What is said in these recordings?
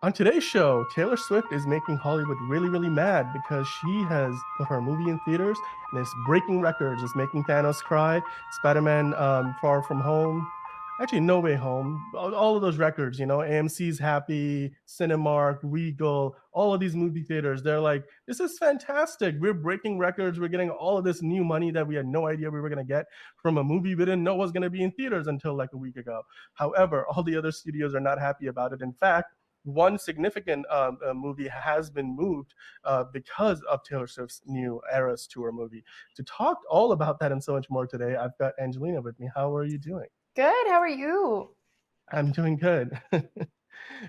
On today's show, Taylor Swift is making Hollywood really, really mad because she has put her movie in theaters and it's breaking records. It's making Thanos cry. Spider-Man Far From Home. Actually, No Way Home. All of those records, AMC's happy, Cinemark, Regal, all of these movie theaters. They're like, this is fantastic. We're breaking records. We're getting all of this new money that we had no idea we were going to get from a movie we didn't know was going to be in theaters until like a week ago. However, all the other studios are not happy about it. In fact, one significant movie has been moved because of Taylor Swift's new Eras Tour movie. To talk all about that and so much more today, I've got Angelina with me. How are you doing? Good. How are you? I'm doing good.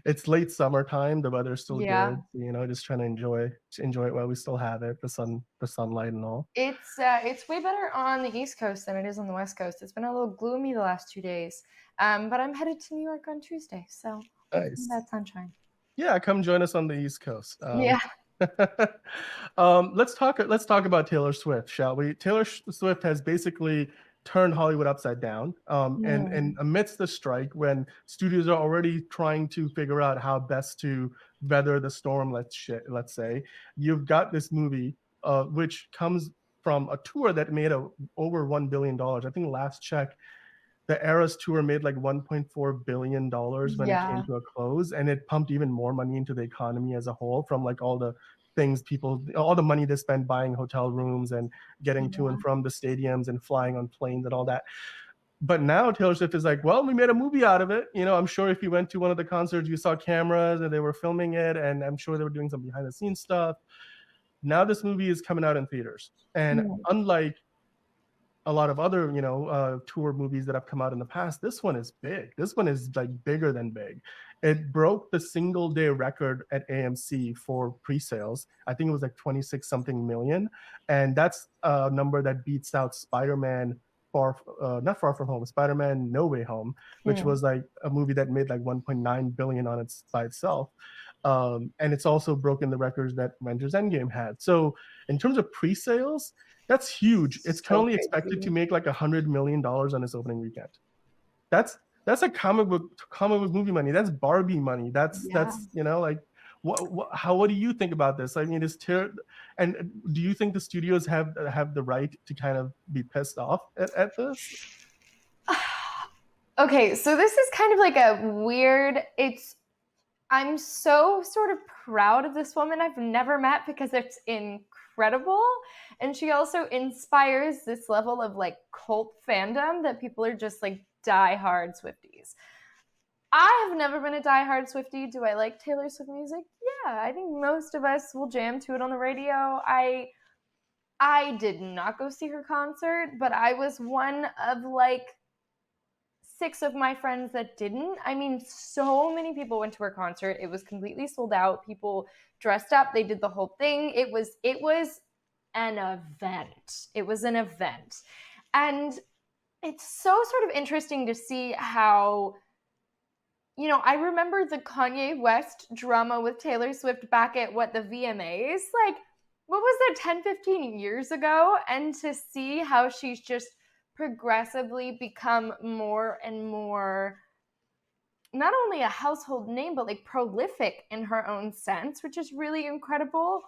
It's late summertime. The weather's still Yeah. good. Just trying to enjoy it while we still have it, the sunlight and all. It's way better on the East Coast than it is on the West Coast. It's been a little gloomy the last 2 days. But I'm headed to New York on Tuesday, so get some of Nice. that sunshine. Yeah, come join us on the East Coast. Yeah. Let's talk about Taylor Swift, shall we? Taylor Swift has basically turned Hollywood upside down. And Mm. amidst the strike, when studios are already trying to figure out how best to weather the storm, let's say, you've got this movie, which comes from a tour that made over $1 billion. I think last check the Eras tour made like $1.4 billion when it came Yeah. to a close, and it pumped even more money into the economy as a whole from like all the money they spent buying hotel rooms and getting to and Yeah. from the stadiums and flying on planes and all that. But now Taylor Swift is like, well, we made a movie out of it. I'm sure if you went to one of the concerts, you saw cameras and they were filming it, and I'm sure they were doing some behind the scenes stuff. Now this movie is coming out in theaters, and Mm. unlike a lot of other tour movies that have come out in the past, this one is big. This one is like bigger than big. It broke the single day record at AMC for pre-sales. I think it was like 26 something million, and that's a number that beats out Spider-Man not Far From Home, Spider-Man No Way Home, which Mm. was like a movie that made like 1.9 billion on its by itself. And it's also broken the records that Avengers Endgame had. So in terms of pre-sales, that's huge. It's So currently expected to crazy. make like $100 million on its opening weekend. That's a comic book movie money. That's Barbie money. That's Yeah. that's like what do you think about this? I mean, and do you think the studios have the right to kind of be pissed off at this? Okay, so this is kind of like a weird. I'm so sort of proud of this woman I've never met because it's incredible. And she also inspires this level of like cult fandom that people are just like diehard Swifties. I have never been a diehard Swiftie. Do I like Taylor Swift music? Yeah, I think most of us will jam to it on the radio. I did not go see her concert, but I was one of like six of my friends that didn't. I mean, so many people went to her concert. It was completely sold out. People dressed up. They did the whole thing. It was an event. It was an event. And it's so sort of interesting to see how I remember the Kanye West drama with Taylor Swift back at the VMAs, like what was that 10, 15 years ago, and to see how she's just progressively become more and more not only a household name but like prolific in her own sense, which is really incredible.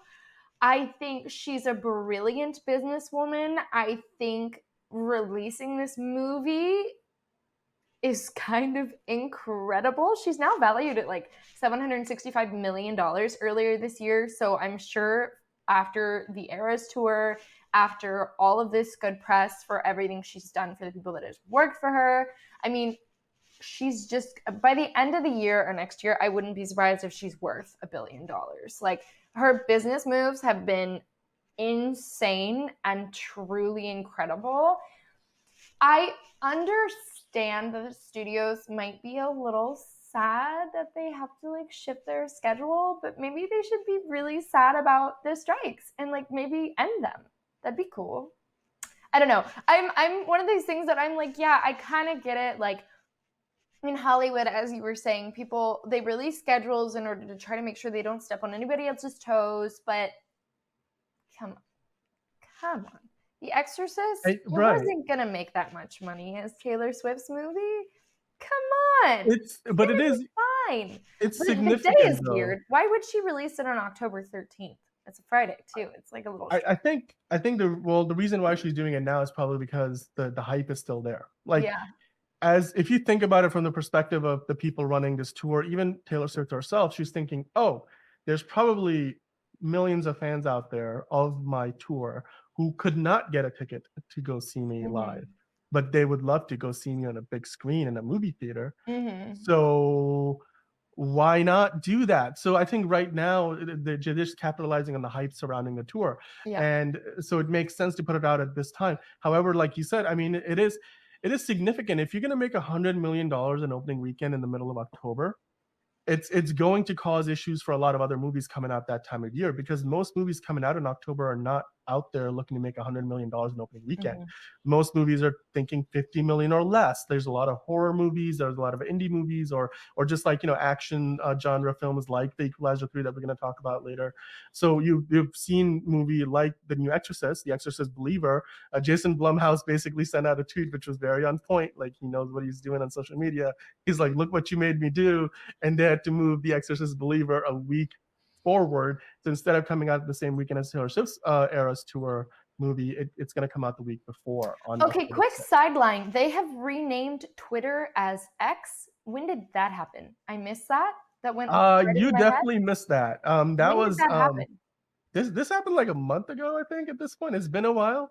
I think she's a brilliant businesswoman. I think releasing this movie is kind of incredible. She's now valued at like $765 million earlier this year. So I'm sure after the Eras tour, after all of this good press for everything she's done for the people that has worked for her, I mean, she's just by the end of the year or next year, I wouldn't be surprised if she's worth $1 billion. Like her business moves have been insane and truly incredible. I understand that the studios might be a little sad that they have to like shift their schedule, but maybe they should be really sad about the strikes and like maybe end them. That'd be cool. I don't know. I'm one of these things that I'm like, yeah, I kind of get it. Like in Hollywood, as you were saying, people they release schedules in order to try to make sure they don't step on anybody else's toes, but come on. Come on. The Exorcist, it Right. wasn't gonna make that much money as Taylor Swift's movie. Come on. But It's it gonna is be fine. It's But the day is significant though. weird. Why would she release it on October 13th? It's a Friday too. It's like a little. I think the reason why she's doing it now is probably because the hype is still there. Like, Yeah. as if you think about it from the perspective of the people running this tour, even Taylor Swift herself, she's thinking, oh, there's probably millions of fans out there of my tour who could not get a ticket to go see me live, but they would love to go see me on a big screen in a movie theater. So why not do that? So I think right now they're just capitalizing on the hype surrounding the tour. Yeah. And so it makes sense to put it out at this time. However, like you said, I mean, it is significant. If you're going to make $100 million in opening weekend in the middle of October, it's going to cause issues for a lot of other movies coming out that time of year, because most movies coming out in October are not out there looking to make $100 million in opening weekend. Most movies are thinking 50 million or less. There's a lot of horror movies, there's a lot of indie movies, or just like, action genre films like The Equalizer 3 that we're going to talk about later. So you've seen movie like The New Exorcist, The Exorcist Believer. Jason Blumhouse basically sent out a tweet which was very on point. Like, he knows what he's doing on social media. He's like, look what you made me do. And they had to move The Exorcist Believer a week forward. So instead of coming out the same weekend as Taylor Swift's Eras Tour movie, it's going to come out the week before. Okay, quick sideline. They have renamed Twitter as X. When did that happen? I missed that. That went right you in my definitely head. missed that. When did that happen? This happened like a month ago, I think. At this point, it's been a while.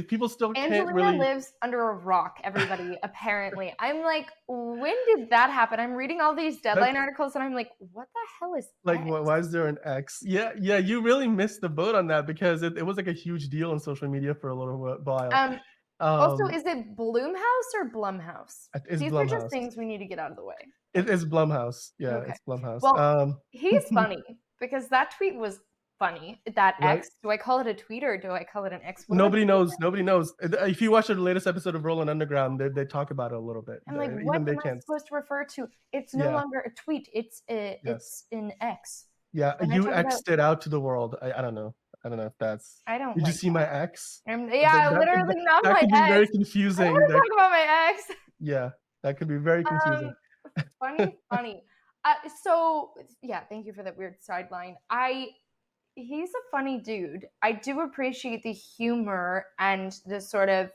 People still can't Angelina really lives under a rock, everybody, apparently. I'm like, when did that happen? I'm reading all these deadline articles and I'm like, what the hell is like, X? why is there an X? Yeah, you really missed the boat on that, because it was like a huge deal on social media for a little while. Also, is it Bloomhouse or Blumhouse? It's These are just Blumhouse. things we need to get out of the way. It's Blumhouse. Yeah, Okay. it's Blumhouse. Well, he's funny, because that tweet was funny. That right? X, do I call it a tweet or do I call it an X? Nobody knows. Nobody knows. If you watch the latest episode of Rolling Underground, they talk about it a little bit. I'm like, Even what they am I can't. supposed to refer to? It's no longer a tweet. It's an X. Yeah, When you X'd it out to the world. I don't know. I don't know if that's. I don't. Did you like see that. my X? Yeah, literally not that my could be ex. very I confusing. want to talk about my ex. Yeah, that could be very confusing. Funny. So yeah, thank you for that weird sideline. He's a funny dude. I do appreciate the humor and the sort of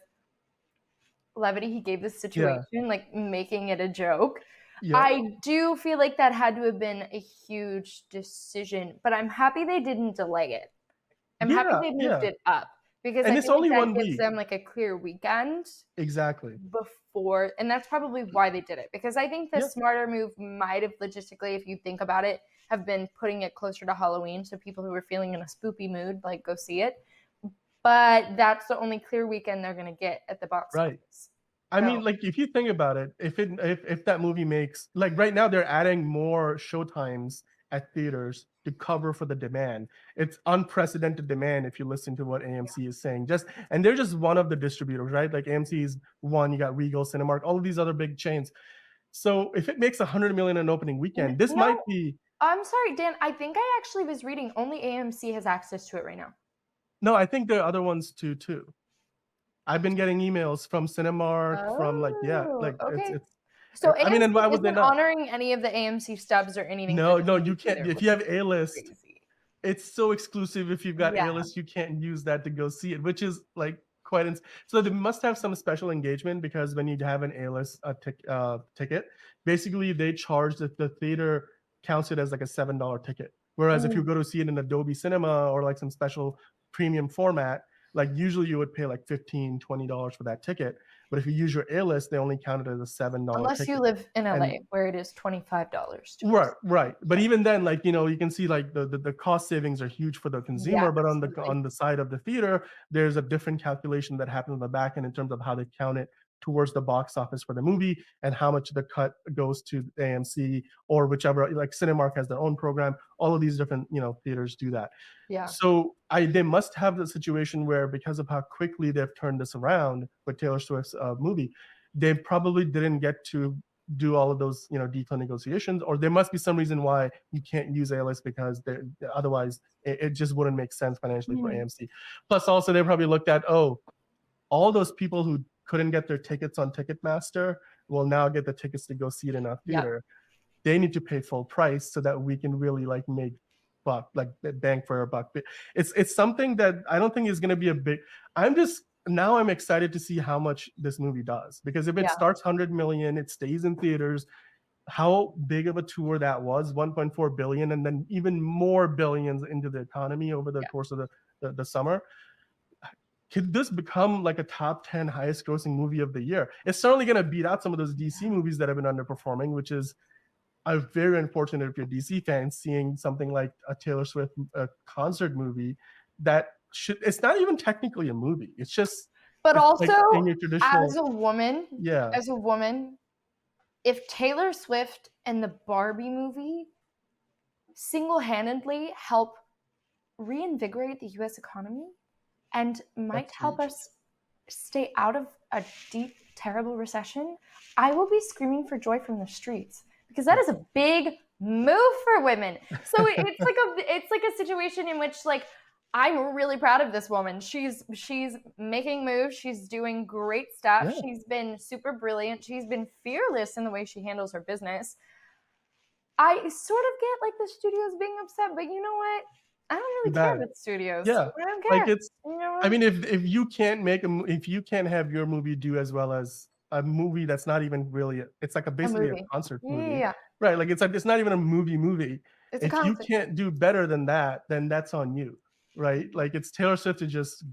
levity he gave this situation, like making it a joke. Yeah. I do feel like that had to have been a huge decision, but I'm happy they didn't delay it. I'm happy they moved it up, because I feel like that gives them like a clear weekend. Exactly. Before, and that's probably why they did it, because I think the smarter move might have logistically, if you think about it, have been putting it closer to Halloween, so people who are feeling in a spoopy mood like go see it. But that's the only clear weekend they're going to get at the box office. I mean, like, if you think about it, if that movie makes, like, right now they're adding more showtimes at theaters to cover for the demand. It's unprecedented demand if you listen to what AMC is saying. And they're just one of the distributors, right? Like, AMC is one, you got Regal, Cinemark, all of these other big chains. So if it makes $100 million in opening weekend, this might be. I'm sorry, Dan. I think I actually was reading only AMC has access to it right now. No, I think there are other ones too. I've been getting emails from Cinemark, from okay. it's. So I mean, and why would they isn't not honoring any of the AMC stubs or anything? No, you can't. If you have A-list, crazy. It's so exclusive. If you've got A-list, you can't use that to go see it, which is like quite. So they must have some special engagement, because when you have an A-list ticket, basically they charge the theater counts it as like a $7 ticket. Whereas if you go to see it in Adobe Cinema or like some special premium format, like usually you would pay like $15, $20 for that ticket. But if you use your A-list, they only count it as a $7 unless ticket. You live in LA, where it is $25. Right. But even then, like, you can see like the cost savings are huge for the consumer, but on the side of the theater, there's a different calculation that happens on the back end in terms of how they count it towards the box office for the movie and how much the cut goes to AMC or whichever, like Cinemark has their own program. All of these different, theaters do that. Yeah. So they must have the situation where, because of how quickly they've turned this around with Taylor Swift's movie, they probably didn't get to do all of those, detailed negotiations, or there must be some reason why you can't use A-list, because otherwise it just wouldn't make sense financially for AMC. Plus, also they probably looked at, all those people who couldn't get their tickets on Ticketmaster will now get the tickets to go see it in a theater. they need to pay full price so that we can really like make bang for our buck. It's something that I don't think is going to be a big. I'm excited to see how much this movie does, because if it starts 100 million, it stays in theaters. How big of a tour that was, 1.4 billion, and then even more billions into the economy over the course of the summer. Could this become like a top 10 highest grossing movie of the year? It's certainly going to beat out some of those DC movies that have been underperforming, which is very unfortunate if you're a DC fan, seeing something like a Taylor Swift concert movie that it's not even technically a movie. It's just, but it's also like in your traditional, as a woman, if Taylor Swift and the Barbie movie single-handedly help reinvigorate the US economy and might help us stay out of a deep, terrible recession, I will be screaming for joy from the streets, because that is a big move for women. So it's like a situation in which, like, I'm really proud of this woman. She's making moves. She's doing great stuff. Yeah. She's been super brilliant. She's been fearless in the way she handles her business. I sort of get like the studios being upset, but you know what? I don't really care about the studios. Yeah, I don't care. like it's. You know I mean, if you can't if you can't have your movie do as well as a movie that's not even really, it's like basically a concert movie, right? Like it's not even a movie. It's if you can't do better than that, then that's on you, right? Like it's Taylor Swift to just,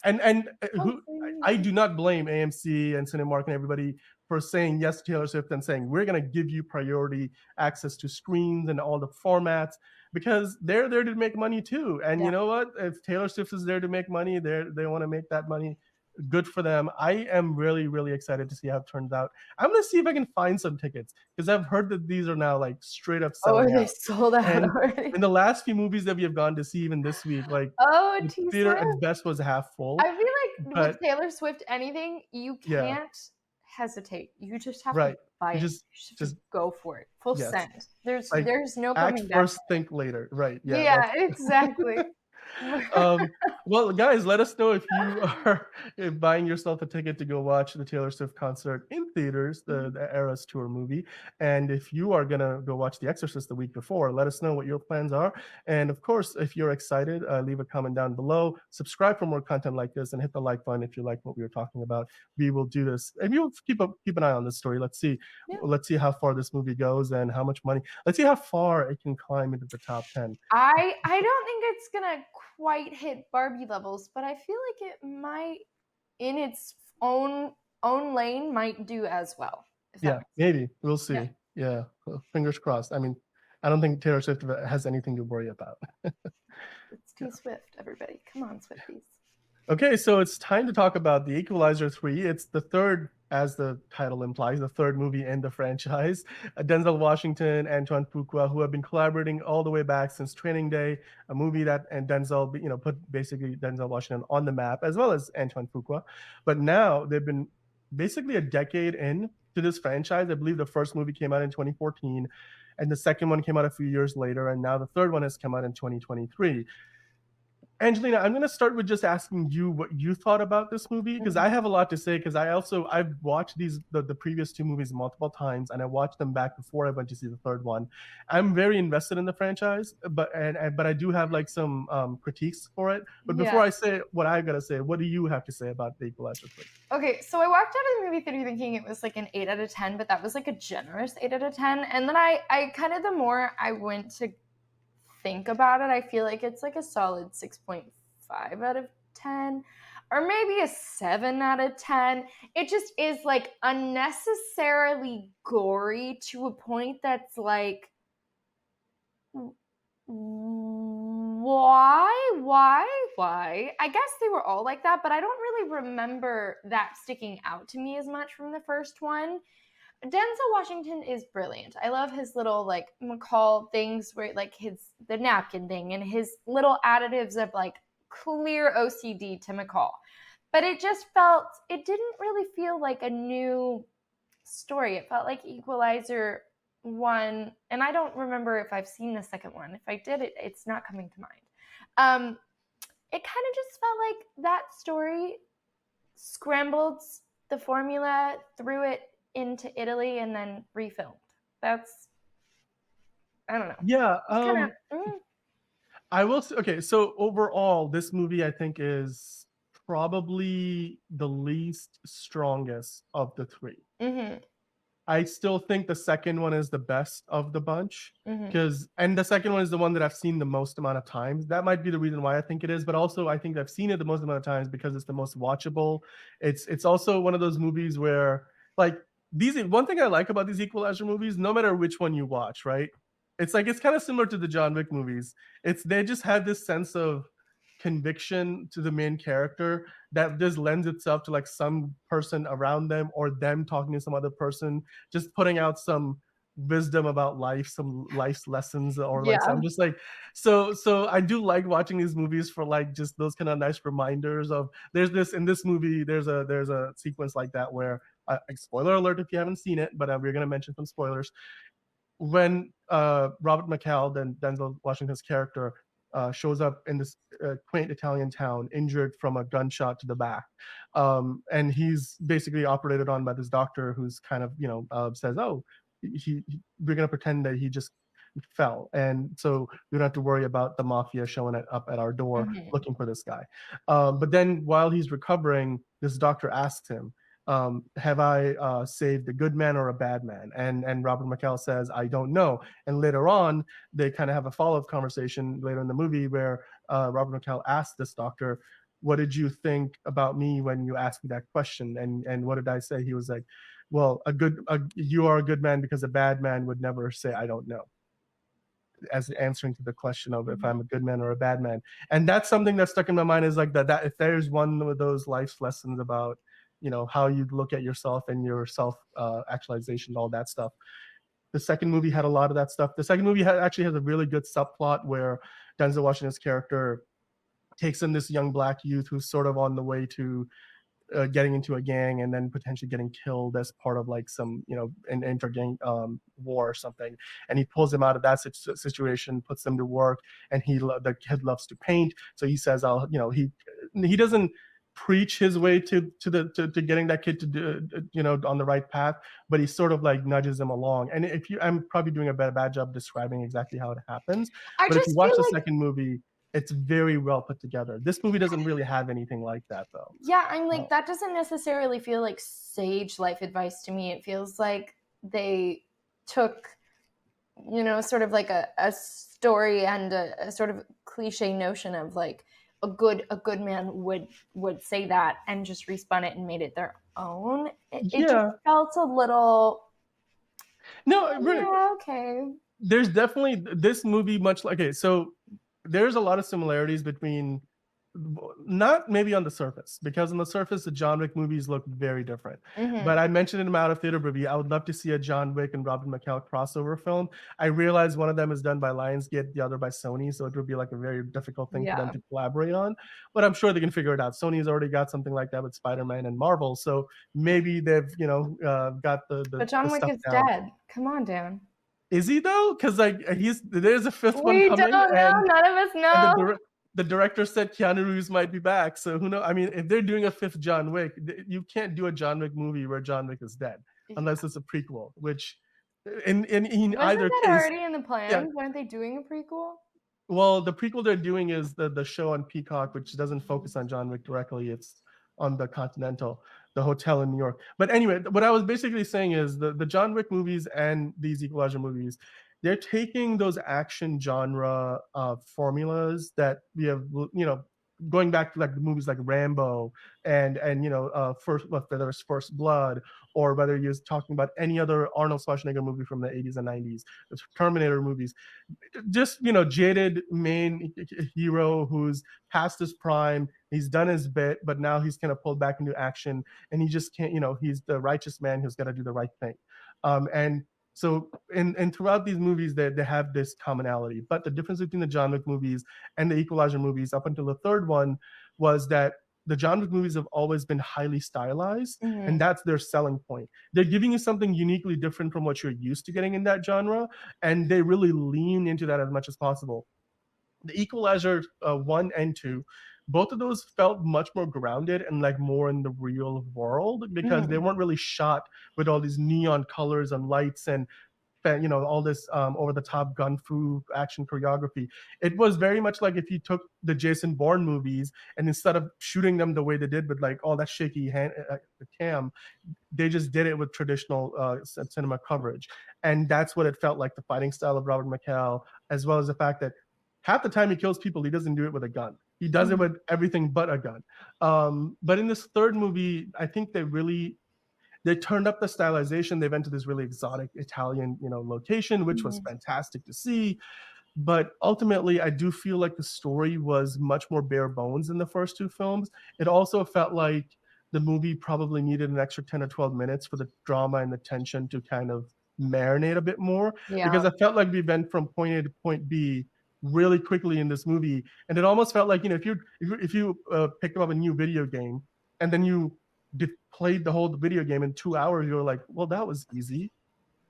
and who I do not blame AMC and Cinemark and everybody for saying yes to Taylor Swift and saying we're going to give you priority access to screens and all the formats, because they're there to make money too. And you know what? If Taylor Swift is there to make money, they want to make that money. Good for them. I am really, really excited to see how it turns out. I'm gonna see if I can find some tickets, because I've heard that these are now like straight up selling out. They sold out And already. in the last few movies that we have gone to see, even this week, like the theater at best was half full. I feel like with Taylor Swift, anything, you can't hesitate. You just have to buy it. You just go for it. Full send. There's no coming act back. first, think later. Right. Yeah, exactly. Well, guys, let us know if you are buying yourself a ticket to go watch the Taylor Swift concert in theaters, the Eras Tour movie. And if you are going to go watch The Exorcist the week before, let us know what your plans are. And of course, if you're excited, leave a comment down below. Subscribe for more content like this, and hit the like button if you like what we were talking about. We will do this, and you'll keep an eye on this story. Let's see how far this movie goes and how much money. Let's see how far it can climb into the top 10. I don't think it's gonna quite hit Barbie levels, but I feel like it might, in its own lane, might do as well. Yeah, maybe. We'll see. Yeah. Well, fingers crossed. I mean, I don't think Taylor Swift has anything to worry about. It's T Swift, everybody. Come on, Swifties. Okay, so it's time to talk about The Equalizer 3. It's the third, as the title implies, the third movie in the franchise. Denzel Washington, Antoine Fuqua, who have been collaborating all the way back since Training Day, a movie that and Denzel, put basically Denzel Washington on the map, as well as Antoine Fuqua. But now they've been basically a decade in to this franchise. I believe the first movie came out in 2014, and the second one came out a few years later, and now the third one has come out in 2023. Angelina, I'm going to start with just asking you what you thought about this movie, because I have a lot to say, because I've watched the previous two movies multiple times, and I watched them back before I went to see the third one. I'm very invested in the franchise, but I do have like some critiques for it. But before I say what I gotta say, what do you have to say about The Equalizer 3? Okay, so I walked out of the movie theater thinking it was like an 8 out of 10, but that was like a generous 8 out of 10. And then I kind of, the more I went to think about it, I feel like it's like a solid 6.5 out of 10, or maybe a 7 out of 10. It just is like unnecessarily gory to a point that's like, why? I guess they were all like that, but I don't really remember that sticking out to me as much from the first one. Denzel Washington is brilliant. I love his little like McCall things, where like the napkin thing and his little additives of like clear OCD to McCall. But it didn't really feel like a new story. It felt like Equalizer 1, and I don't remember if I've seen the second one. If I did, it's not coming to mind. It kind of just felt like that story scrambled the formula, threw it into Italy, and then refilmed. That's I don't know. Yeah, It's kind of I will say, okay, so overall, this movie I think is probably the least strongest of the three. mhm, I still think the second one is the best of the bunch mhm. because, and the second one is the one that I've seen the most amount of times. That might be the reason why I think it is, but also I think I've seen it the most amount of times because it's the most watchable. It's also one of those movies where like these one thing I like about these Equalizer movies, no matter which one you watch, right? It's like it's kind of similar to the John Wick movies. It's they just have this sense of conviction to the main character that just lends itself to like some person around them or them talking to some other person just putting out some wisdom about life, some life's lessons, or like Yeah. I'm just like, so I do like watching these movies for like just those kind of nice reminders of there's this in this movie there's a sequence like that where spoiler alert if you haven't seen it, but we're gonna mention some spoilers when Robert McCall, then Denzel Washington's character, shows up in this quaint Italian town, injured from a gunshot to the back, and he's basically operated on by this doctor who's kind of says, "Oh, we're gonna pretend that he just fell, and so we don't have to worry about the mafia showing up at our door Mhm. looking for this guy." But then while he's recovering, this doctor asks him, have I saved a good man or a bad man? And Robert McCall says, I don't know. And later on, they kind of have a follow-up conversation later in the movie where Robert McCall asks this doctor, what did you think about me when you asked me that question? And what did I say? He was like, well, you are a good man because a bad man would never say I don't know, as answering to the question of if I'm Mhm. a good man or a bad man. And that's something that stuck in my mind is like that if there's one of those life lessons about how you look at yourself and your self actualization, all that stuff. The second movie had a lot of that stuff. The second movie actually has a really good subplot where Denzel Washington's character takes in this young black youth who's sort of on the way to getting into a gang and then potentially getting killed as part of like some an inter-gang war or something, and he pulls him out of that situation, puts him to work, and the kid loves to paint, so he says I'll he doesn't preach his way to getting that kid to do on the right path, but he sort of like nudges him along. And if you I'm probably doing a bad job describing exactly how it happens, I but if you just watch feel the like second movie, it's very well put together. This movie doesn't really have anything like that though. yeah, I'm like No. that doesn't necessarily feel like sage life advice to me. It feels like they took, sort of like a story and a sort of cliche notion of like a good man would say that and just respun it and made it their own. It just Yeah. felt a little, No, really, yeah, okay. there's definitely this movie much like, okay, so there's a lot of similarities between, not maybe on the surface, because on the surface the John Wick movies look very different, Hmm. but I mentioned in my out of theater review I would love to see a John Wick and Robin McCall crossover film. I realize one of them is done by Lionsgate, the other by Sony, so it would be like a very difficult thing for them Yeah, to collaborate on, but I'm sure they can figure it out. Sony's already got something like that with Spider-Man and Marvel, so maybe they've got but the John Wick stuff is down. dead. Come on, Dan. Is he though? Because like there's a fifth one We coming, don't know. None of us and know. the director said Keanu Reeves might be back. So who knows? I mean, if they're doing a fifth John Wick, you can't do a John Wick movie where John Wick is dead Yeah. unless it's a prequel. Which, in Wasn't either that case, already in the yeah. plans? Weren't they doing a prequel? Well, the prequel they're doing is the show on Peacock, which doesn't focus on John Wick directly. It's on the Continental, the hotel in New York. But anyway, what I was basically saying is the John Wick movies and these Equalizer movies, they're taking those action genre formulas that we have, going back to like the movies like Rambo and first, whether it's First Blood, or whether you're talking about any other Arnold Schwarzenegger movie from the 80s and 90s, the Terminator movies, just jaded main hero who's past his prime, he's done his bit, but now he's kind of pulled back into action, and he just can't, he's the righteous man who's got to do the right thing. And so and throughout these movies they have this commonality, but the difference between the John Wick movies and the Equalizer movies up until the third one was that the John Wick movies have always been highly stylized, and Hmm. that's their selling point. They're giving you something uniquely different from what you're used to getting in that genre, and they really lean into that as much as possible. The Equalizer 1 and 2, both of those felt much more grounded and like more in the real world because they Hmm. weren't really shot with all these neon colors and lights and all this over the top gun fu action choreography. It was very much like if you took the Jason Bourne movies and instead of shooting them the way they did with like all that shaky cam, they just did it with traditional cinema coverage. And that's what it felt like, the fighting style of Robert McCall, as well as the fact that half the time he kills people, he doesn't do it with a gun. He does it with everything but a gun. But in this third movie, I think they turned up the stylization. They went to this really exotic Italian, location, which was fantastic to see. But ultimately, I do feel like the story was much more bare bones in the first two films. It also felt like the movie probably needed an extra 10 or 12 minutes for the drama and the tension to kind of marinate a bit more. Yeah. Because I felt like we went from point A to point B really quickly in this movie. And it almost felt like, if you picked up a new video game and then you played the whole video game in 2 hours, you were like, well, that was easy.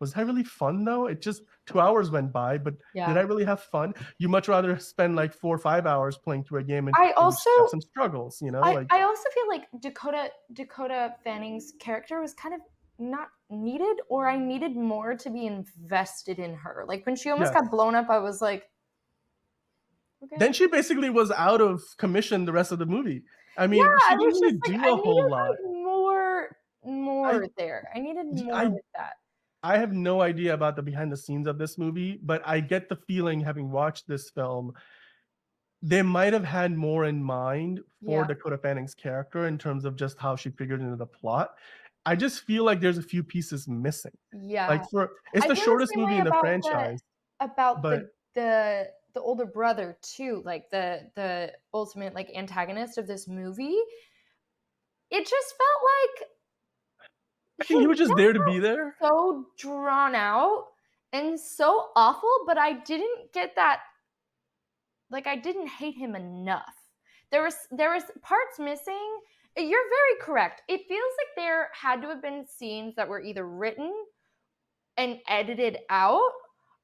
Was that really fun though? It just 2 hours went by, but did I really have fun? You much rather spend like 4 or 5 hours playing through a game and I also have some struggles, like I also feel like Dakota Fanning's character was kind of not needed, or I needed more to be invested in her. Like when she almost yes. got blown up, I was like, okay. Then she basically was out of commission the rest of the movie. I Yeah, mean, she I didn't was really just like, do I a whole needed lot. like I more there. I needed more I with that. I have no idea about the behind the scenes of this movie, but I get the feeling, having watched this film, they might have had more in mind for Yeah. Dakota Fanning's character in terms of just how she figured into the plot. I just feel like there's a few pieces missing. Yeah. Like it's I the feel the shortest same movie way in the about franchise, but the older brother too, like the ultimate like antagonist of this movie. It just felt like I think he was his just death there to be felt there. so drawn out and so awful, but I didn't get that, like I didn't hate him enough. There was parts missing. You're very correct. It feels like there had to have been scenes that were either written and edited out,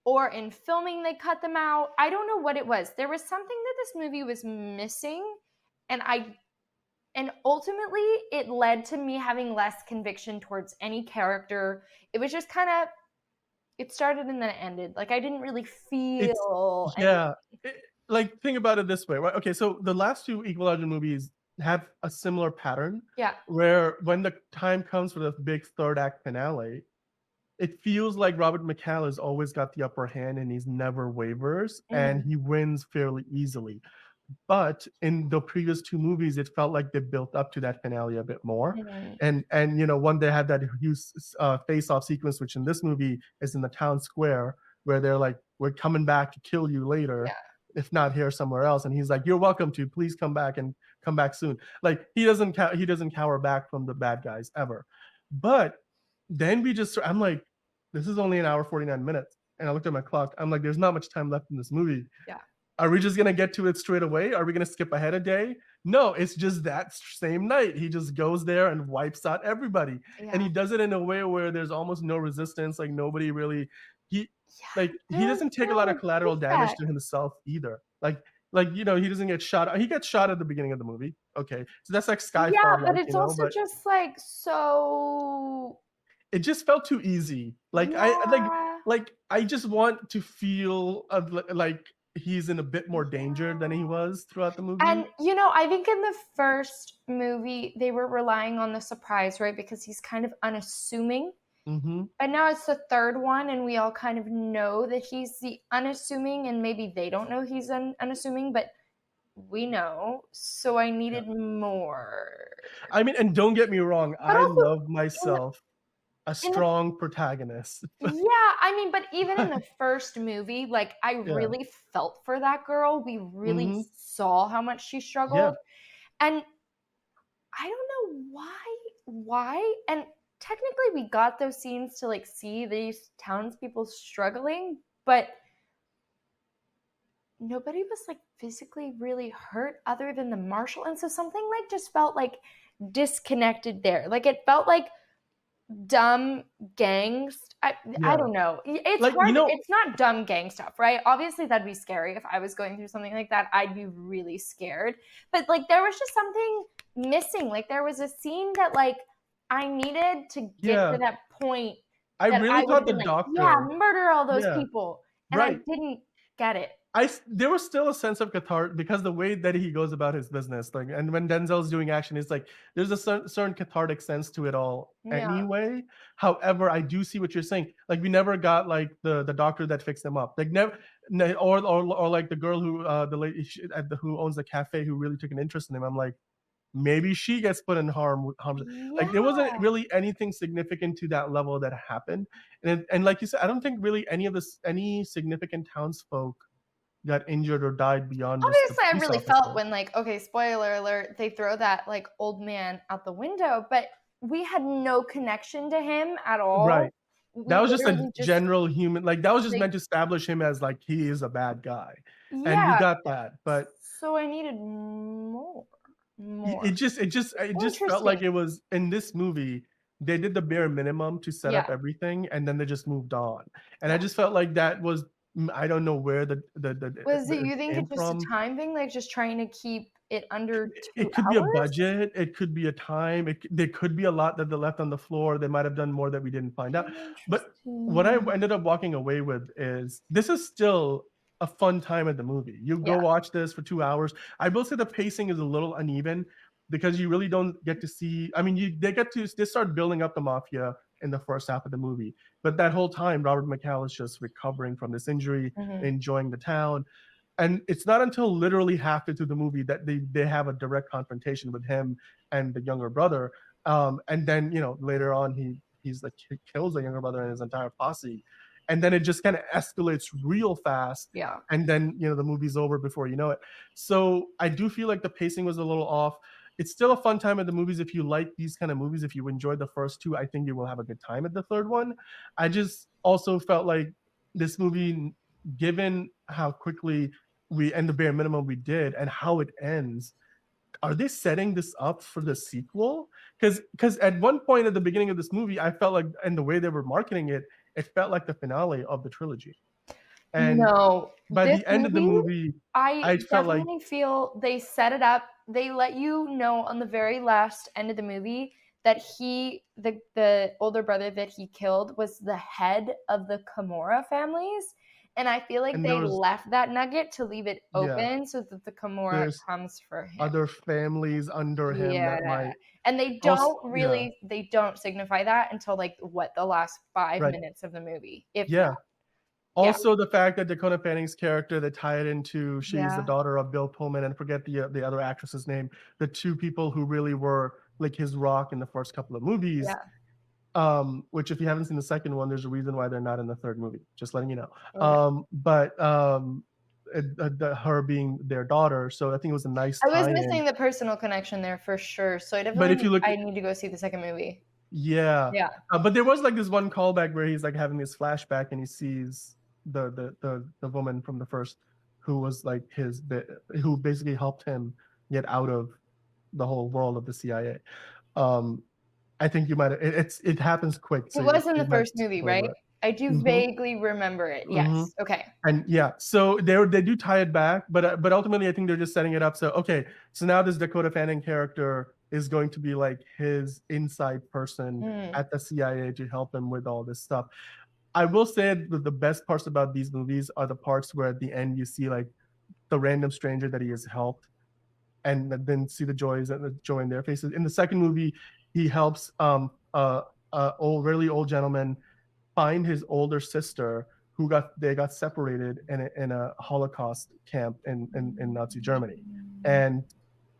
or in filming they cut them out. I don't know what it was. There was something that this movie was missing, and ultimately it led to me having less conviction towards any character. It was just kind of, it started and then it ended. Like I didn't really It's feel any. yeah. Like think about it this way, right? Okay, so the last two Equalizer movies have a similar pattern Yeah. where when the time comes for the big third act finale, it feels like Robert McCall has always got the upper hand and he's never wavers and he wins fairly easily. But in the previous two movies, it felt like they built up to that finale a bit more. And one, they had that huge face-off sequence, which in this movie is in the town square, where they're like, "We're coming back to kill you later, if not here, somewhere else." And he's like, "You're welcome to. Please come back and come back soon." Like he doesn't cower back from the bad guys ever. But then I'm like, this is only an hour 49 minutes, and I looked at my clock. I'm like, there's not much time left in this movie. Yeah. Are we just gonna get to it straight away? Are we gonna skip ahead a day? No, it's just that same night. He just goes there and wipes out everybody. Yeah. And he does it in a way where there's almost no resistance. Like nobody really he doesn't take a lot of collateral damage to himself either. He doesn't get shot. He gets shot at the beginning of the movie. Okay. So that's like Skyfall, Yeah, but like, it's also but just like so. it just felt too easy. Yeah. I just want to feel like he's in a bit more danger than he was throughout the movie. And I think in the first movie they were relying on the surprise, right? Because he's kind of unassuming. But now it's the third one, and we all kind of know that he's the unassuming, and maybe they don't know he's unassuming, but we know. So I needed more. I mean, and don't get me wrong, But I also, love myself a strong protagonist. yeah, I mean, but even in the first movie, like I really felt for that girl. We really saw how much she struggled. And I don't know why. And technically we got those scenes to like see these townspeople struggling, but nobody was like physically really hurt other than the marshal. And so something like just felt like disconnected there. Like it felt like dumb gangs. I don't know. It's like, hard. It's not dumb gang stuff, right? Obviously that'd be scary. If I was going through something like that, I'd be really scared. But like there was just something missing. Like there was a scene that like I needed to get to that point I that I really would thought have the been like, "Yeah, doctor. murder all those Yeah, people," and I right. didn't get it. There was still a sense of catharsis because the way that he goes about his business, like, and when Denzel's doing action, it's like there's a certain cathartic sense to it all Yeah. anyway. However, I do see what you're saying. Like, we never got like the doctor that fixed him up. Like, never, or like the girl who the lady who owns the cafe who really took an interest in him. I'm like, maybe she gets put in harm. Like, there wasn't Yeah. really anything significant to that level that happened. And like you said, I don't think really any significant townsfolk got injured or died beyond just the Obviously, I police really felt officer. when, like, okay, spoiler alert, they throw that, like, old man out the window, but we had no connection to him at all. Right. We That was just a literally just, general human, like, that was just like, meant to establish him as, like, he is a bad guy, and we yeah, got that, but so I needed more, it more. just felt like Interesting. it was in this movie, they did the bare minimum to set Yeah, up everything, and then they just moved on, and I yeah. just felt like that was I don't know where Was it, it you think came it's just a from. time thing, like, just trying to keep it under 2 It could be a hours? budget, it could be a time, there could be a lot that they left on the floor, they might have done more that we didn't find out, but what I Interesting. ended up walking away with is, this is still a fun time at the movie. You go Yeah, watch this for 2 hours. I will say the pacing is a little uneven because you really don't get to see, I mean, they start building up the mafia in the first half of the movie, but that whole time, Robert McCall is just recovering from this injury, mhm, enjoying the town, and it's not until literally halfway through the movie that they have a direct confrontation with him and the younger brother. And then, later on, he kills the younger brother and his entire posse, and then it just kind of escalates real fast, yeah. and then the movie's over before you know it. So I do feel like the pacing was a little off. It's still a fun time at the movies if you like these kind of movies. If you enjoyed the first two, I think you will have a good time at the third one. I just also felt like this movie, given how quickly we and the bare minimum we did and how it ends, are they setting this up for the sequel? Because at one point at the beginning of this movie, I felt like, and the way they were marketing it, it felt like the finale of the trilogy, and No, by this the end of the movie, movie I I felt like, definitely feel they set it up. They let you know on the very last end of the movie that the older brother that he killed was the head of the Kimura families, and I feel like and there they was, left that nugget to leave it yeah, open so that the Kimura there's comes for him. other families under him Yeah, that might and they also, don't yeah, really they don't signify that until, like, what, the last 5 right, minutes of the movie, if that. yeah. Yeah, Also, the fact that Dakota Fanning's character, they tie it into, she's the yeah, daughter of Bill Pullman, and forget the other actress's name. The two people who really were like his rock in the first couple of movies. yeah, Which, if you haven't seen the second one, there's a reason why they're not in the third movie. Just letting you know. okay. But her being their daughter, so I think it was a nice I was tie-in. missing the personal connection there for sure, so But if you look, I need to go see the second movie. yeah, Yeah, but there was like this one callback where he's like having this flashback and he sees the woman from the first, who was like who basically helped him get out of the whole world of the CIA. Um, I think you might, it happens quick, it so was in the you might first skip movie, right? over it. I do Mm-hmm. vaguely remember it, Mm-hmm. yes, okay. And yeah, so they do tie it back, but ultimately I think they're just setting it up. So okay, so now this Dakota Fanning character is going to be like his inside person Mm, at the CIA to help him with all this stuff. I will say that the best parts about these movies are the parts where at the end you see like the random stranger that he has helped, and then see the joy in their faces. In the second movie, he helps old, really old gentleman find his older sister who got separated in a Holocaust camp in Nazi Germany, mm, and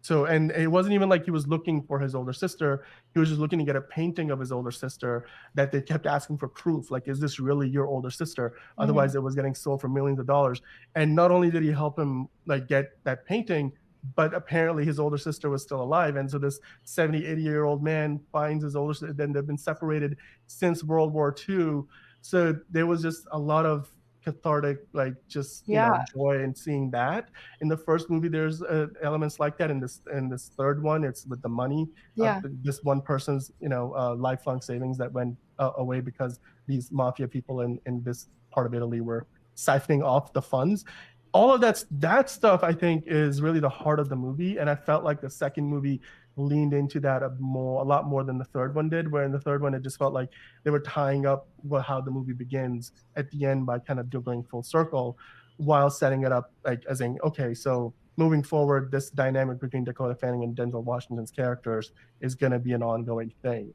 so, and it wasn't even like he was looking for his older sister. He was just looking to get a painting of his older sister that they kept asking for proof. Like, is this really your older sister? mhm, Otherwise, it was getting sold for millions of dollars. And not only did he help him like get that painting, but apparently his older sister was still alive. And so this 70, 80-year-old man finds his older sister. Then they've been separated since World War II. So there was just a lot of cathartic, like, just, yeah, joy in seeing that. In the first movie, there's elements like that. In this third one, it's with the money of yeah, this one person's lifelong savings that went away because these mafia people in this part of Italy were siphoning off the funds. All of that stuff, I think, is really the heart of the movie, and I felt like the second movie leaned into that a lot more than the third one did, where in the third one it just felt like they were tying up how the movie begins at the end by kind of going full circle, while setting it up like as in, okay, so moving forward, this dynamic between Dakota Fanning and Denzel Washington's characters is going to be an ongoing thing.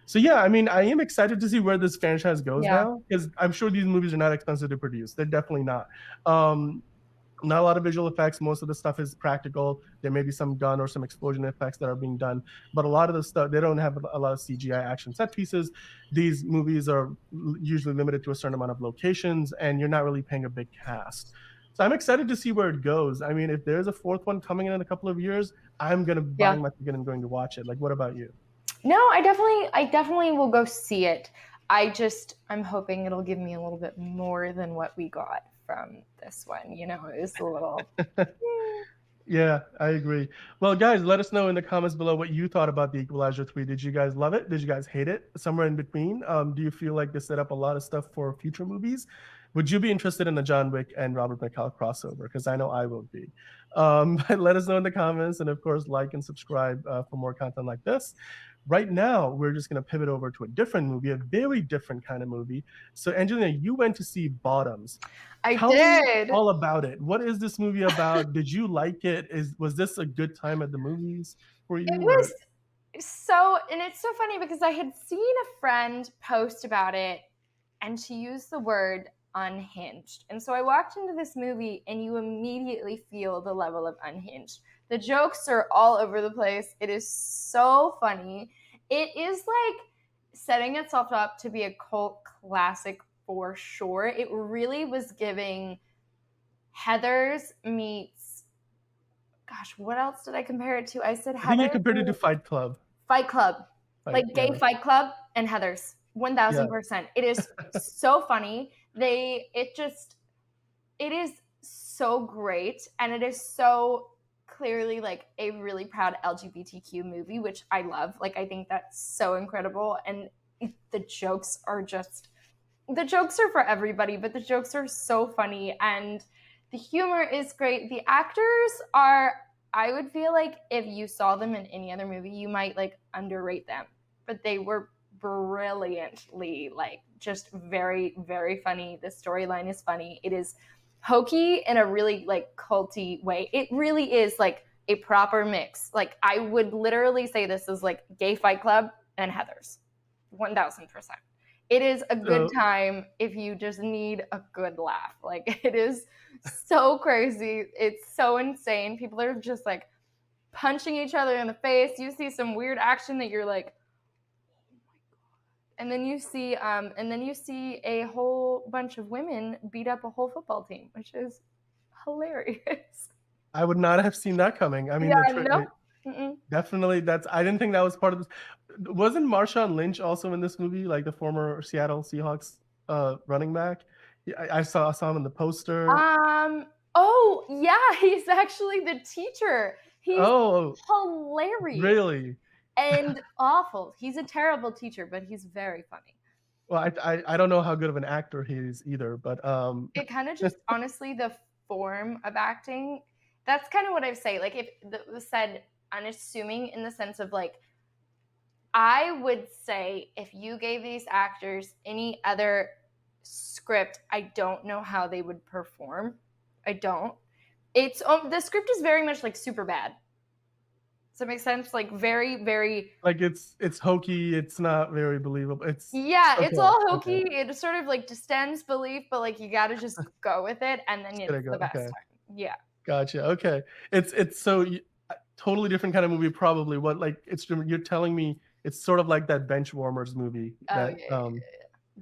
So yeah, I mean, I am excited to see where this franchise goes Yeah. now, because I'm sure these movies are not expensive to produce. They're definitely not. Not a lot of visual effects. Most of the stuff is practical. There may be some gun or some explosion effects that are being done, but a lot of the stuff, they don't have a lot of CGI action set pieces. These movies are usually limited to a certain amount of locations, and you're not really paying a big cast. So I'm excited to see where it goes. I mean, if there's a fourth one coming in a couple of years, I'm gonna Yeah. buying my ticket and going to watch it. Like, what about you? No, I definitely will go see it. I'm hoping it'll give me a little bit more than what we got from this one. You know, it was a little. Yeah, I agree. Well, guys, let us know in the comments below what you thought about the Equalizer 3. Did you guys love it? Did you guys hate it? Somewhere in between. Do you feel like they set up a lot of stuff for future movies? Would you be interested in the John Wick and Robert McCall crossover? Because I know I will be. But let us know in the comments, and of course, like and subscribe for more content like this. Right now, we're just going to pivot over to a different movie, a very different kind of movie. So, Angelina, you went to see Bottoms. I Tell me did. all about it. What is this movie about? Did you like it? Was this a good time at the movies for It you? was Or so, and it's so funny because I had seen a friend post about it and she used the word unhinged. And so I walked into this movie and you immediately feel the level of unhinged. The jokes are all over the place. It is so funny. It is like setting itself up to be a cult classic for sure. It really was giving Heathers meets, gosh, what else did I compare it to? I said I think you Heathers compared it to meets Fight Club. Fight Club, like gay Yeah, Fight Club and Heathers. yeah. 1000%. It is so funny. It is so great, and it is so clearly like a really proud LGBTQ movie, which I love. Like, I think that's so incredible. And the jokes are just, the jokes are for everybody, but the jokes are so funny and the humor is great. The actors are, I would feel like if you saw them in any other movie, you might like underrate them, but they were brilliantly, like, just very, very funny. The storyline is funny. It is hokey in a really like culty way. It really is like a proper mix. Like, I would literally say this is like gay Fight Club and Heathers. 1000%. It is a good So time if you just need a good laugh. Like, it is so crazy. It's so insane. People are just like punching each other in the face. You see some weird action that you're like, oh my god. And then you see a whole bunch of women beat up a whole football team, which is hilarious. I would not have seen that coming. I mean, Yeah, no. definitely that's. I didn't think that was part of this. Wasn't Marshawn Lynch also in this movie, like the former Seattle Seahawks running back? Yeah, I saw him in the poster. Oh, yeah, he's actually the teacher. He's Oh, hilarious really? and awful. He's a terrible teacher, but he's very funny. Well, I don't know how good of an actor he is either, but It kind of just, honestly, the form of acting, that's kind of what I say. Like, if the said unassuming in the sense of like, I would say if you gave these actors any other script, I don't know how they would perform. I don't. It's the script is very much like Super Bad. Does that make sense? Like, very, very. like it's hokey. It's not very believable. It's Yeah, it's okay. all Okay, hokey. It sort of like distends belief, but like you got to just go with it, and then just it's gonna go. the best Okay, time. Yeah. gotcha. Okay, it's so totally different kind of movie. Probably what like it's you're telling me it's sort of like that Benchwarmers movie Oh that yeah,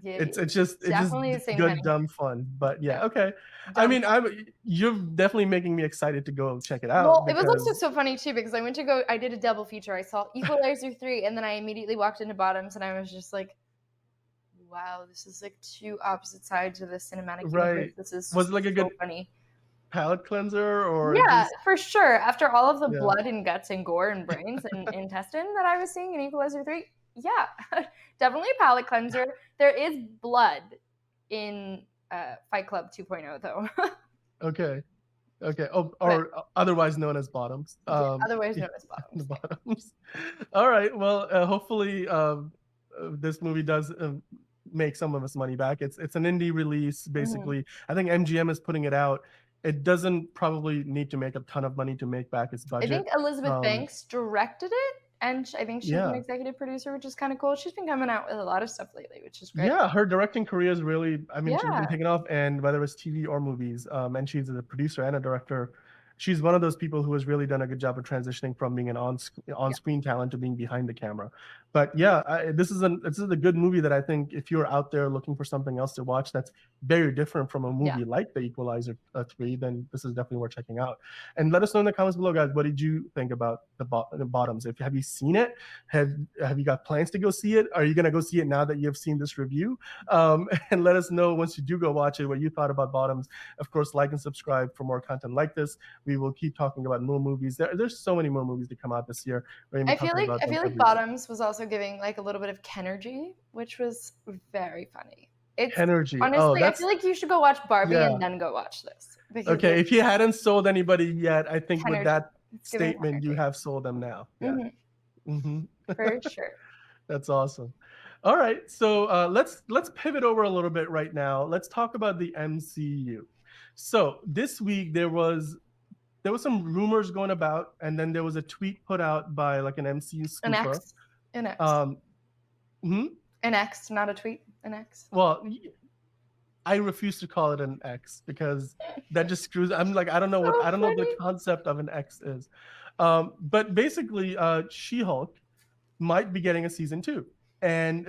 yeah, yeah. it's just Definitely the same kind good of dumb fun. But yeah, yeah, okay. I dumb. mean, you're definitely making me excited to go check it out Well, it was also because so funny too because I did a double feature. I saw Equalizer 3, and then I immediately walked into Bottoms, and I was just like, wow, this is like two opposite sides of the cinematic universe. right, This is was it like a so good funny. palate cleanser or it Yeah, just for sure. After all of the yeah. blood and guts and gore and brains and intestine that I was seeing in Equalizer 3, yeah, definitely a palate cleanser. There is blood in Fight Club 2.0, though. Okay. Okay. Oh, Okay. or otherwise known as bottoms. Yeah, otherwise Yeah, known as the bottoms. Yeah. bottoms. All right. Well, hopefully, this movie does make some of its money back. It's an indie release, Mhm. basically. I think MGM is putting it out. It doesn't probably need to make a ton of money to make back its I budget. think Elizabeth Um, Banks directed it, and I think she's an yeah. executive producer, which is kind of cool. She's been coming out with a lot of stuff lately, which is great. Yeah, her directing career is really, I mean, she's been Yeah, taking off, and whether it's TV or movies, and she's a producer and a director. She's one of those people who has really done a good job of transitioning from being an yeah, on-screen talent to being behind the camera. But yeah, this is a good movie that I think if you're out there looking for something else to watch that's very different from a yeah. movie like The Equalizer 3, then this is definitely worth checking out. And let us know in the comments below, guys, what did you think about the Bottoms? If have you seen it? Have you got plans to go see it? Are you gonna go see it now that you've seen this review? And let us know once you do go watch it what you thought about Bottoms. Of course, like and subscribe for more content like this. We will keep talking about more movies. There's so many more movies to come out this year. We're gonna be talking about I them feel like every week. Bottoms was also giving like a little bit of Kenergy, which was very funny. It's Energy. Oh, honestly, I that's feel like you should go watch Barbie yeah. and then go watch this because Okay, it's if you hadn't sold anybody yet, I think with Kenergy. that It's giving statement, you Kenergy. have sold them now. Yeah. Hmm. Hmm. For sure. That's awesome. All right, so let's pivot over a little bit right now. Let's talk about the MCU. So this week there was some rumors going about, and then there was a tweet put out by like an MCU An scooper. X. An X. Um, hmm? An X, not a tweet. An X. Well, I refuse to call it an X because that just screws. I'm like, So I don't know what the funny. concept of an X is. But basically, She-Hulk might be getting a season 2. And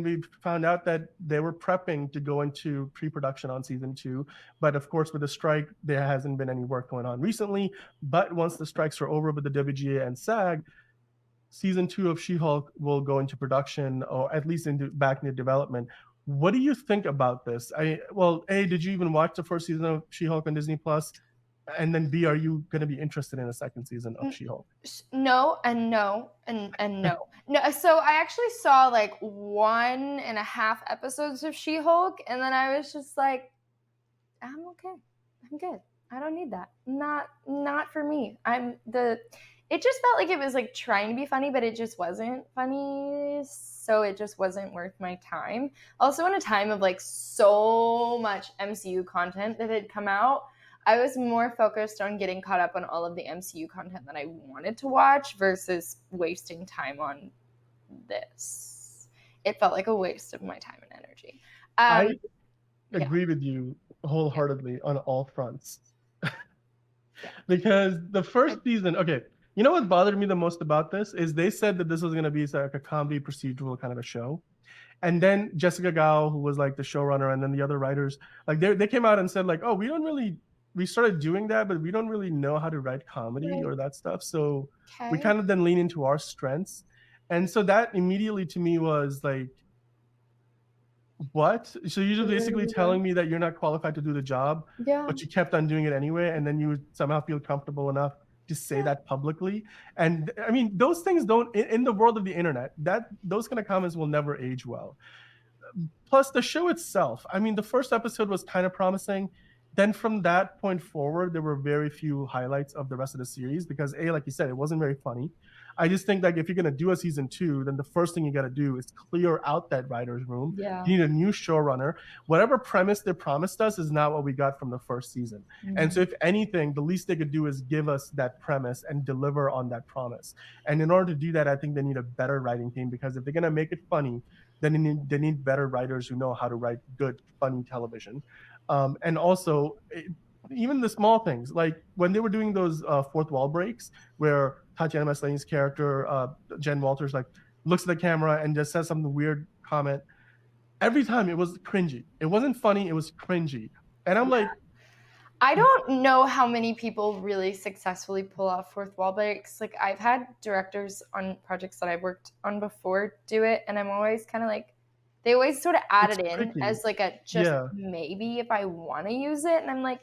we found out that they were prepping to go into pre-production on season 2, but of course with the strike there hasn't been any work going on recently. But once the strikes are over with the WGA and SAG, season 2 of She-Hulk will go into production, or at least back into development. What do you think about this? Well, A, did you even watch the first season of She-Hulk on Disney Plus? And then B, are you going to be interested in a second season of She-Hulk? No and no and no. No, so I actually saw like 1.5 episodes of She-Hulk, and then I was just like, I'm okay. I'm good. I don't need that. Not for me. It just felt like it was like trying to be funny, but it just wasn't funny. So it just wasn't worth my time. Also, in a time of like so much MCU content that had come out, I was more focused on getting caught up on all of the MCU content that I wanted to watch versus wasting time on this. It felt like a waste of my time and energy. I Yeah, agree with you yeah, wholeheartedly on all fronts. yeah. Because the I, first season, okay, you know what bothered me the most about this is they said that this was going to be like a comedy procedural kind of a show. And then Jessica Gao, who was like the showrunner, and then the other writers, like they came out and said like, oh, we started doing that, but we don't really know how to write comedy right. or that stuff. So we Okay. kind of then lean into our strengths. And so that immediately to me was like, what? So you're just basically Yeah. telling me that you're not qualified to do the job, Yeah. but you kept on doing it anyway, and then you somehow feel comfortable enough to say Yeah. that publicly. And I mean, those things don't in the world of the internet, that those kind of comments will never age well. Plus the show itself, I mean, the first episode was kind of promising. Then from that point forward, there were very few highlights of the rest of the series because A, like you said, it wasn't very funny. I just think like if you're gonna do a season 2, then the first thing you gotta do is clear out that writer's room. Yeah. You need a new showrunner. Whatever premise they promised us is not what we got from the first season. And so Mhm. if anything, the least they could do is give us that premise and deliver on that promise. And in order to do that, I think they need a better writing team, because if they're gonna make it funny, then they need better writers who know how to write good, funny television. And also, even the small things, like when they were doing those fourth wall breaks, where Tatiana Maslany's character, Jen Walters, like looks at the camera and just says something weird comment. Every time it was cringy. It wasn't funny. It was cringy. And I'm like, I don't know how many people really successfully pull off fourth wall breaks. Like I've had directors on projects that I've worked on before do it, and I'm always kind of like, they always sort of add it's it in tricky. as like a just Yeah, maybe if I want to use it, and I'm like,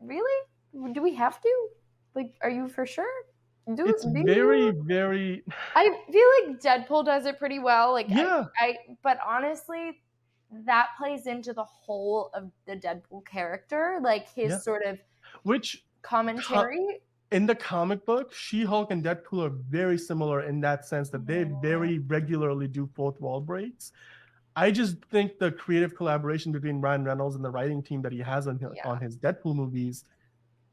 really? Do we have to? Like, are you for sure? it's Do very, you? very. I feel like Deadpool does it pretty well. Like Yeah, but honestly, that plays into the whole of the Deadpool character, like yeah. his sort of Which commentary. in the comic book, She-Hulk and Deadpool are very similar in that sense that they very regularly do fourth wall breaks. I just think the creative collaboration between Ryan Reynolds and the writing team that he has on his Deadpool movies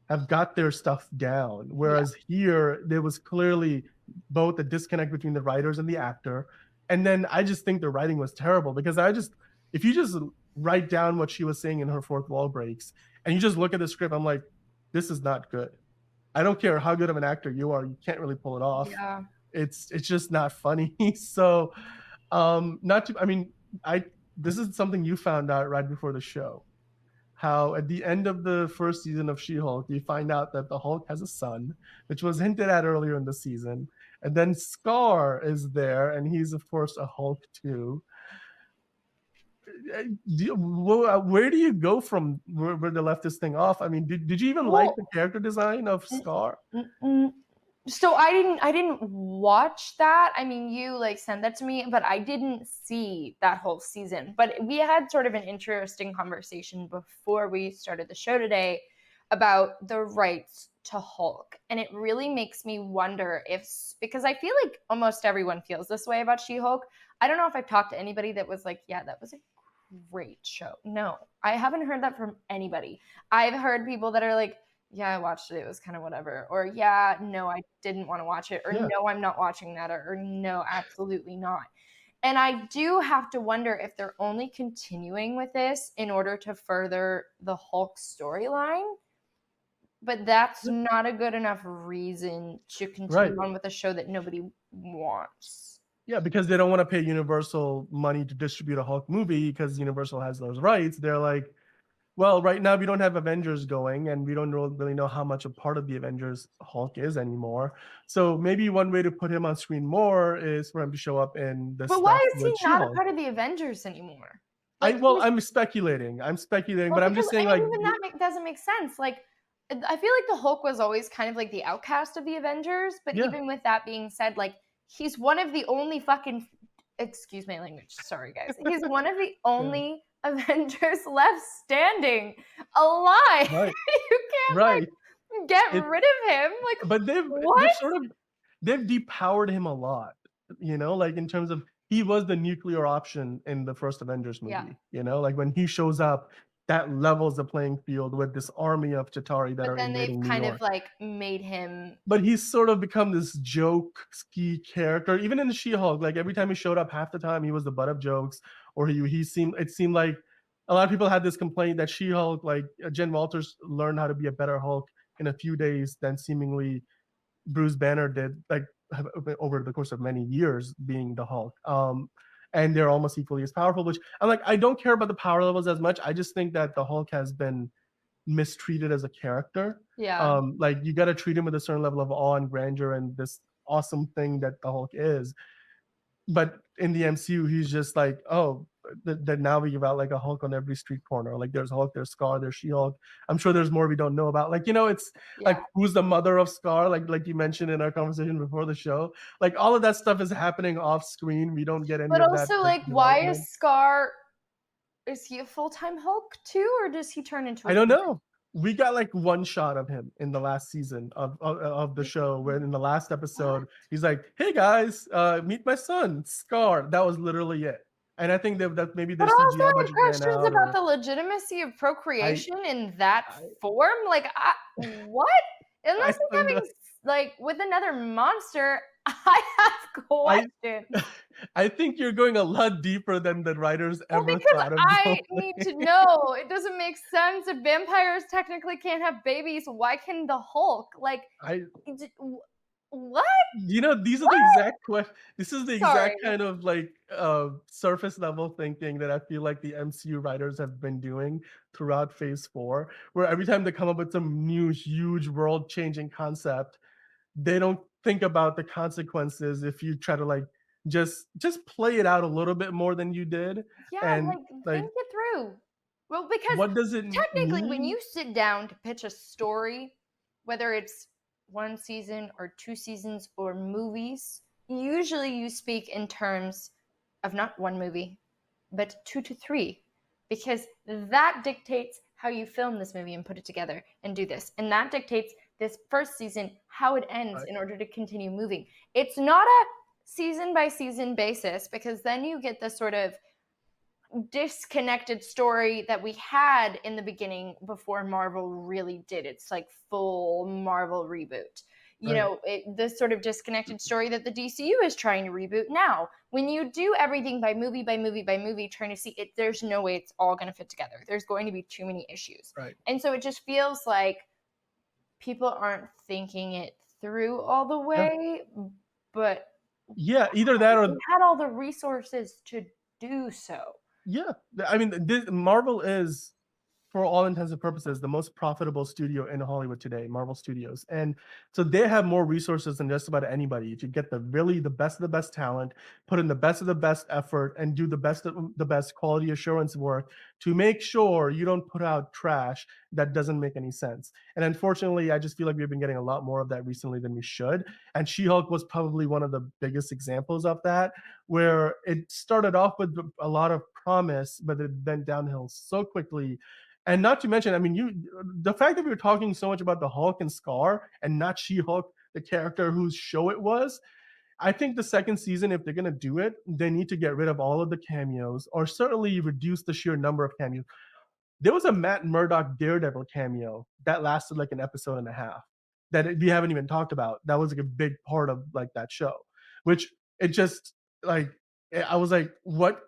have got their stuff down. Whereas here, there was clearly both a disconnect between the writers and the actor. And then I just think the writing was terrible because if you just write down what she was saying in her fourth wall breaks and you just look at the script, I'm like, this is not good. I don't care how good of an actor you are, you can't really pull it off. Yeah. It's just not funny. So, not to, I mean, this is something you found out right before the show. How at the end of the first season of She-Hulk, you find out that the Hulk has a son, which was hinted at earlier in the season. And then Scar is there, and he's of course a Hulk too. Where do you go from where they left this thing off? I mean, did you even like the character design of Scar? So I didn't watch that. I mean, you like sent that to me, but I didn't see that whole season. But we had sort of an interesting conversation before we started the show today about the rights to Hulk. And it really makes me wonder because I feel like almost everyone feels this way about She-Hulk. I don't know if I've talked to anybody that was like, yeah, that was a great show. No, I haven't heard that from anybody. I've heard people that are like, yeah, I watched it. It was kind of whatever. Or, yeah, no, I didn't want to watch it. Or, no, I'm not watching that. Or, no, absolutely not. And I do have to wonder if they're only continuing with this in order to further the Hulk storyline. But that's not a good enough reason to continue on with a show that nobody wants. Yeah, because they don't want to pay Universal money to distribute a Hulk movie because Universal has those rights. They're like, well, right now we don't have Avengers going, and we don't really know how much a part of the Avengers Hulk is anymore. So maybe one way to put him on screen more is for him to show up in the. But why is he not a part of the Avengers anymore? Like, I'm speculating. But I'm just saying, like, even that doesn't make sense. Like, I feel like the Hulk was always kind of like the outcast of the Avengers. But even with that being said, like, he's one of the only fucking. Excuse my language. Sorry, guys. He's one of the only Avengers left standing alive. Right. You can't like get rid of him. Like, but they've depowered him a lot. You know, like in terms of he was the nuclear option in the first Avengers movie. Yeah. You know, like when he shows up, that levels the playing field with this army of Chitauri that are invading New York. Kind of like made him. But he's sort of become this joke ski character. Even in the She-Hulk, like every time he showed up, half the time he was the butt of jokes, or it seemed like a lot of people had this complaint that She-Hulk, like Jen Walters, learned how to be a better Hulk in a few days than seemingly Bruce Banner did, like over the course of many years being the Hulk. And they're almost equally as powerful, which I'm like, I don't care about the power levels as much. I just think that the Hulk has been mistreated as a character. Yeah. Like you got to treat him with a certain level of awe and grandeur and this awesome thing that the Hulk is. But in the MCU, he's just like, oh, that now we give out like a Hulk on every street corner. Like there's Hulk, there's Scar, there's She-Hulk. I'm sure there's more we don't know about. Like, you know, it's like who's the mother of Scar? Like you mentioned in our conversation before the show. Like all of that stuff is happening off screen. We don't get any of that. But also, like, why is Scar? Is he a full-time Hulk too, or does he turn into? I don't know. We got like one shot of him in the last season of the show, where in the last episode he's like, "Hey guys, meet my son, Scar." That was literally it. And I think that maybe there's CGI budget questions about the legitimacy of procreation in that form. Like, what? Unless he's having like with another monster, I have questions. I think you're going a lot deeper than the writers ever thought of. I need to know. It doesn't make sense. If vampires technically can't have babies, why can the Hulk? Like, what? You know, these are the exact questions. This is the exact kind of like surface level thinking that I feel like the MCU writers have been doing throughout Phase 4, where every time they come up with some new huge world changing concept, they don't think about the consequences if you try to like just play it out a little bit more than you did. Yeah, and like think it through. Well, because what does it technically mean? When you sit down to pitch a story, whether it's 1 season or 2 seasons or movies, usually you speak in terms of not 1 movie, but 2 to 3, because that dictates how you film this movie and put it together and do this. And that dictates this first season, how it ends in order to continue moving. It's not a season by season basis, because then you get this sort of disconnected story that we had in the beginning before Marvel really did its like full Marvel reboot. You know, this sort of disconnected story that the DCU is trying to reboot now. When you do everything by movie by movie by movie, trying to see it, there's no way it's all going to fit together. There's going to be too many issues. And so it just feels like people aren't thinking it through all the way, but either that or they had all the resources to do so. I mean, Marvel is, for all intents and purposes, the most profitable studio in Hollywood today, Marvel Studios. And so they have more resources than just about anybody to get the best of the best talent, put in the best of the best effort, and do the best of the best quality assurance work to make sure you don't put out trash that doesn't make any sense. And unfortunately, I just feel like we've been getting a lot more of that recently than we should. And She-Hulk was probably one of the biggest examples of that, where it started off with a lot of promise, but it went downhill so quickly. And not to mention, I mean, the fact that we were talking so much about the Hulk and Scar and not She-Hulk, the character whose show it was, I think the second season, if they're going to do it, they need to get rid of all of the cameos, or certainly reduce the sheer number of cameos. There was a Matt Murdock Daredevil cameo that lasted like an episode and a half that we haven't even talked about. That was like a big part of like that show, which it just like, I was like, what?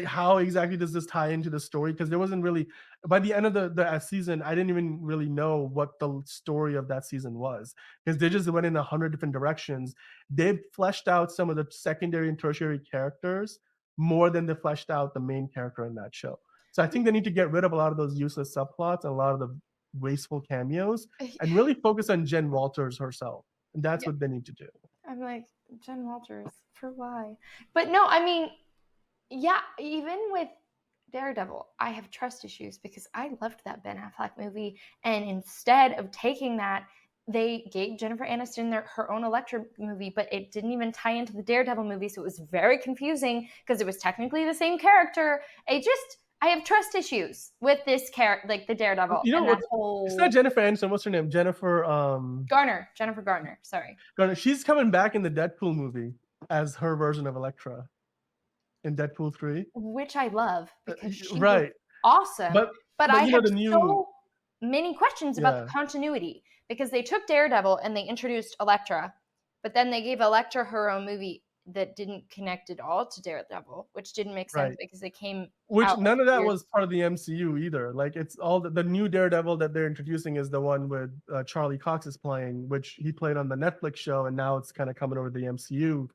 How exactly does this tie into the story? Because there wasn't really, by the end of the season, I didn't even really know what the story of that season was, because they just went in 100 different directions. They fleshed out some of the secondary and tertiary characters more than they fleshed out the main character in that show. So I think they need to get rid of a lot of those useless subplots and a lot of the wasteful cameos and really focus on Jen Walters herself. And that's what they need to do. I'm like, Jen Walters, for why? But no, I mean, yeah, even with Daredevil, I have trust issues because I loved that Ben Affleck movie. And instead of taking that, they gave Jennifer Aniston her own Elektra movie, but it didn't even tie into the Daredevil movie. So it was very confusing because it was technically the same character. I have trust issues with this character, like the Daredevil. You know what? It's not Jennifer Aniston. What's her name? Jennifer Garner. Sorry. Garner. She's coming back in the Deadpool movie as her version of Elektra in Deadpool 3, which I love because she was awesome. But I have so many questions about the continuity, because they took Daredevil and they introduced Elektra, but then they gave Elektra her own movie that didn't connect at all to Daredevil, which didn't make sense because they came out none of that was part of the MCU either. Like, it's all the new Daredevil that they're introducing is the one with Charlie Cox is playing, which he played on the Netflix show, and now it's kind of coming over to the MCU.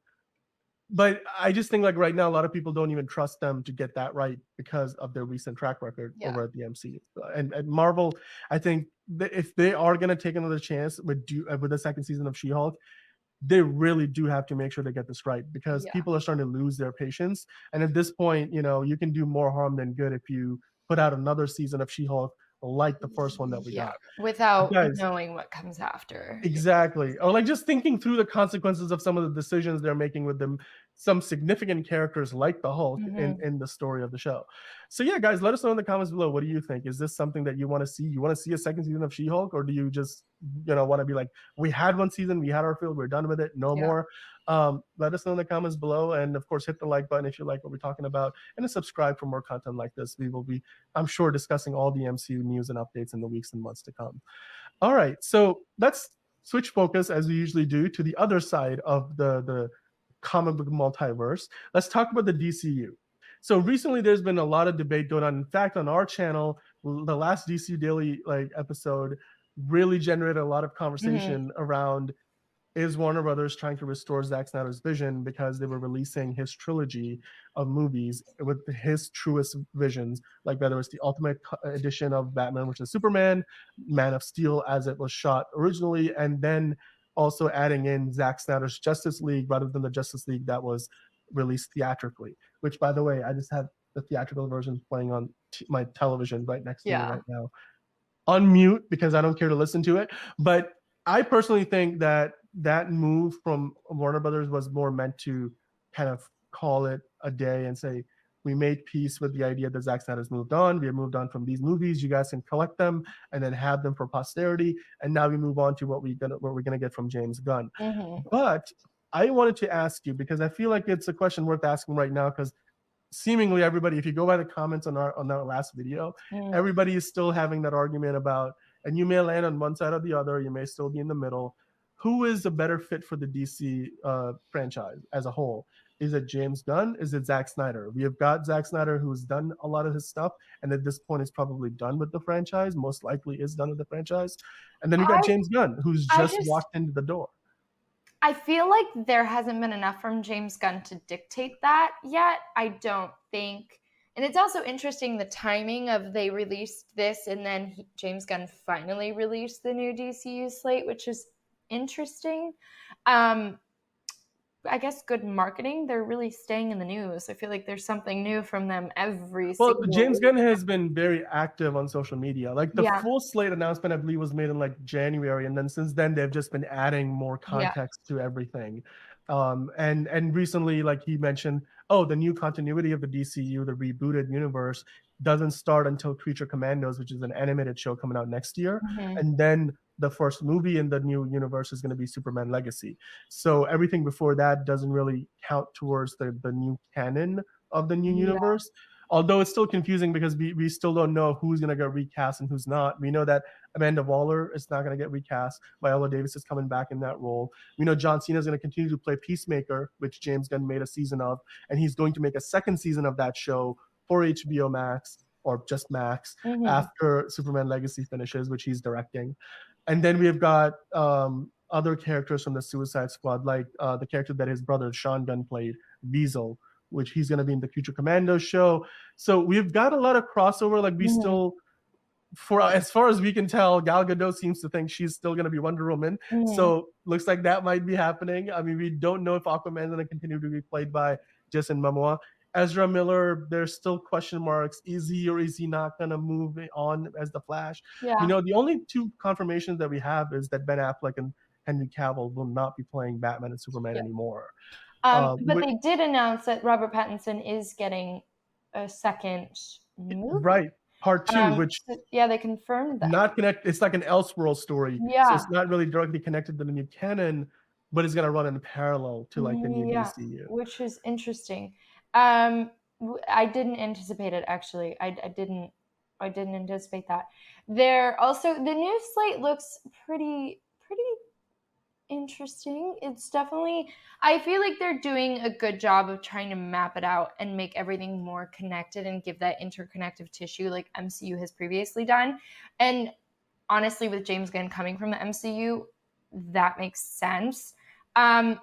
But I just think, like, right now, a lot of people don't even trust them to get that right because of their recent track record over at the MCU. And Marvel, I think if they are going to take another chance with the second season of She-Hulk, they really do have to make sure they get this right, because people are starting to lose their patience. And at this point, you can do more harm than good if you put out another season of She-Hulk like the first one that we got, without knowing what comes after. Exactly. Or like just thinking through the consequences of some of the decisions they're making with them, some significant characters like the Hulk in the story of the show. So yeah, guys, let us know in the comments below. What do you think? Is this something that you want to see? You want to see a second season of She-Hulk, or do you just want to be like, we had one season, we had our fill, we're done with it, no more? Let us know in the comments below, and of course hit the like button if you like what we're talking about, and subscribe for more content like this. We will be, I'm sure, discussing all the MCU news and updates in the weeks and months to come. All right, so let's switch focus, as we usually do, to the other side of the comic book multiverse. Let's talk about the DCU. So recently there's been a lot of debate going on. In fact, on our channel, the last DCU Daily episode really generated a lot of conversation around, is Warner Brothers trying to restore Zack Snyder's vision, because they were releasing his trilogy of movies with his truest visions, like whether it's the Ultimate Edition of Batman vs. Superman, Man of Steel as it was shot originally, and then also adding in Zack Snyder's Justice League rather than the Justice League that was released theatrically, which, by the way, I just have the theatrical version playing on my television right next to me right now. On mute, because I don't care to listen to it. But I personally think that move from Warner Brothers was more meant to kind of call it a day and say, we made peace with the idea that Zack Snyder's moved on. We have moved on from these movies. You guys can collect them and then have them for posterity. And now we move on to what we're gonna get from James Gunn. Mhm. But I wanted to ask you, because I feel like it's a question worth asking right now, because seemingly everybody, if you go by the comments on our last video, Mm. everybody is still having that argument about, and you may land on one side or the other, you may still be in the middle. Who is a better fit for the DC franchise as a whole? Is it James Gunn? Is it Zack Snyder? We have got Zack Snyder, who's done a lot of his stuff, and at this point is probably done with the franchise. Most likely is done with the franchise. And then we got I James Gunn, who's I just just walked into the door. I feel like there hasn't been enough from James Gunn to dictate that yet. I don't think. And it's also interesting the timing of they released this and then James Gunn finally released the new DCU slate, which is interesting. Um, I guess good marketing. They're really staying in the news. I feel like there's something new from them every Well, single James week. Gunn has been very active on social media. Like the Yeah, full slate announcement, I believe, was made in like January, and then since then they've just been adding more yeah. context to everything. And recently, like he mentioned, oh, the new continuity of the DCU, the rebooted universe, doesn't start until Creature Commandos, which is an animated show coming out next year, Mhm. and then the first movie in the new universe is going to be Superman Legacy. So everything before that doesn't really count towards the new canon of the new Yeah, universe, although it's still confusing because we still don't know who's going to get recast and who's not. We know that Amanda Waller is not going to get recast. Viola Davis is coming back in that role. We know John Cena is going to continue to play Peacemaker, which James Gunn made a season of, and he's going to make a second season of that show for HBO Max or just Max mhm. after Superman Legacy finishes, which he's directing. And then we've got other characters from the Suicide Squad, like the character that his brother Sean Gunn played, Weasel, which he's going to be in the Future Commando show. So we've got a lot of crossover. Like we Mhm. still, for as far as we can tell, Gal Gadot seems to think she's still going to be Wonder Woman. Mhm. So looks like that might be happening. I mean, we don't know if Aquaman's going to continue to be played by Jason Momoa. Ezra Miller, there's still question marks. Is he or is he not going to move on as the Flash? You Yeah. know, the only two confirmations that we have is that Ben Affleck and Henry Cavill will not be playing Batman and Superman Yeah. anymore. But they did announce that Robert Pattinson is getting a second movie. Right, part two, which So yeah, they confirmed that. not connect. It's like an Elseworld story, so Yeah, it's not really directly connected to the new canon, but it's gonna run in parallel to like the new yeah, DCU. which is interesting. Um, I didn't anticipate it actually. I didn't anticipate that. There also the new slate looks pretty interesting. It's definitely, I feel like they're doing a good job of trying to map it out and make everything more connected and give that interconnective tissue like MCU has previously done. And honestly, with James Gunn coming from the MCU, that makes sense. Um,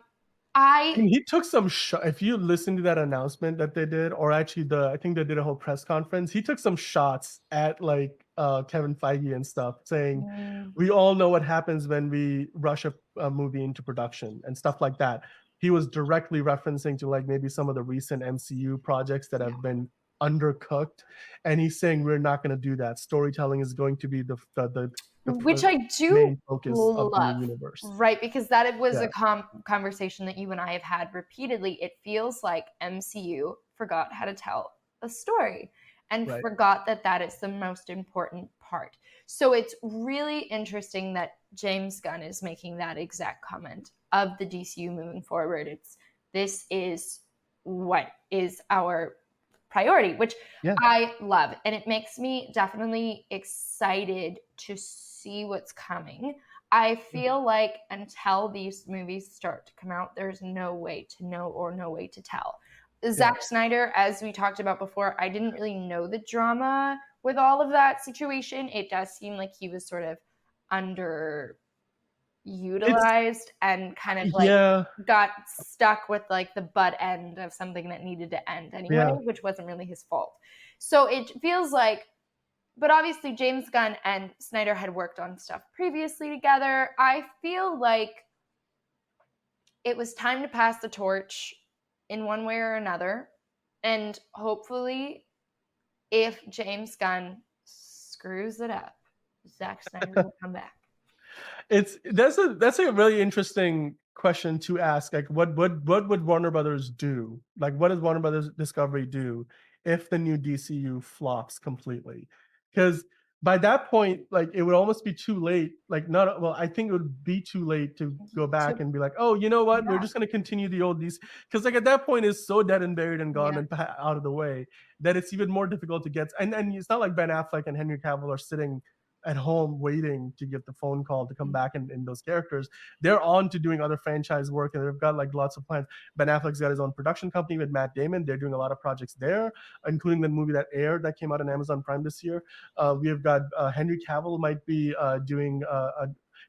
I I mean, he took some if you listen to that announcement that they did, or actually I think they did a whole press conference. He took some shots at like Kevin Feige and stuff, saying, mm, "We all know what happens when we rush a movie into production and stuff like that." He was directly referencing to like maybe some of the recent MCU projects that yeah. have been undercooked, and he's saying we're not going to do that. Storytelling is going to be Which the I do main focus of the new love, universe. right? Because that was a Yeah, conversation that you and I have had repeatedly. It feels like MCU forgot how to tell a story and right. forgot that that is the most important part. So it's really interesting that James Gunn is making that exact comment of the DCU moving forward. It's this is what is our priority, which Yeah. I love. And it makes me definitely excited to see what's coming. I feel like until these movies start to come out, there's no way to know or no way to tell. Yeah. Zack Snyder, as we talked about before, I didn't really know the drama with all of that situation. It does seem like he was sort of underutilized It's and kind of like yeah, got stuck with like the butt end of something that needed to end anyway, yeah. which wasn't really his fault. So it feels like, but obviously James Gunn and Snyder had worked on stuff previously together. I feel like it was time to pass the torch in one way or another. And hopefully, if James Gunn screws it up, Zack Snyder will come back. It's that's a really interesting question to ask. Like, what would Warner Brothers do? Like, what does Warner Brothers Discovery do if the new DCU flops completely. Because by that point, like it would almost be too late. Like, not well, I think it would be too late to go back To and be like, oh, you know what? We're yeah, just gonna continue the old DC. Because like at that point, it's so dead and buried and gone yeah. and out of the way that it's even more difficult to get. And it's not like Ben Affleck and Henry Cavill are sitting at home waiting to get the phone call to come back in those characters. They're on to doing other franchise work and they've got like lots of plans. Ben Affleck's got his own production company with Matt Damon. They're doing a lot of projects there, including the movie that aired that came out on Amazon Prime this year. We have got Henry Cavill might be doing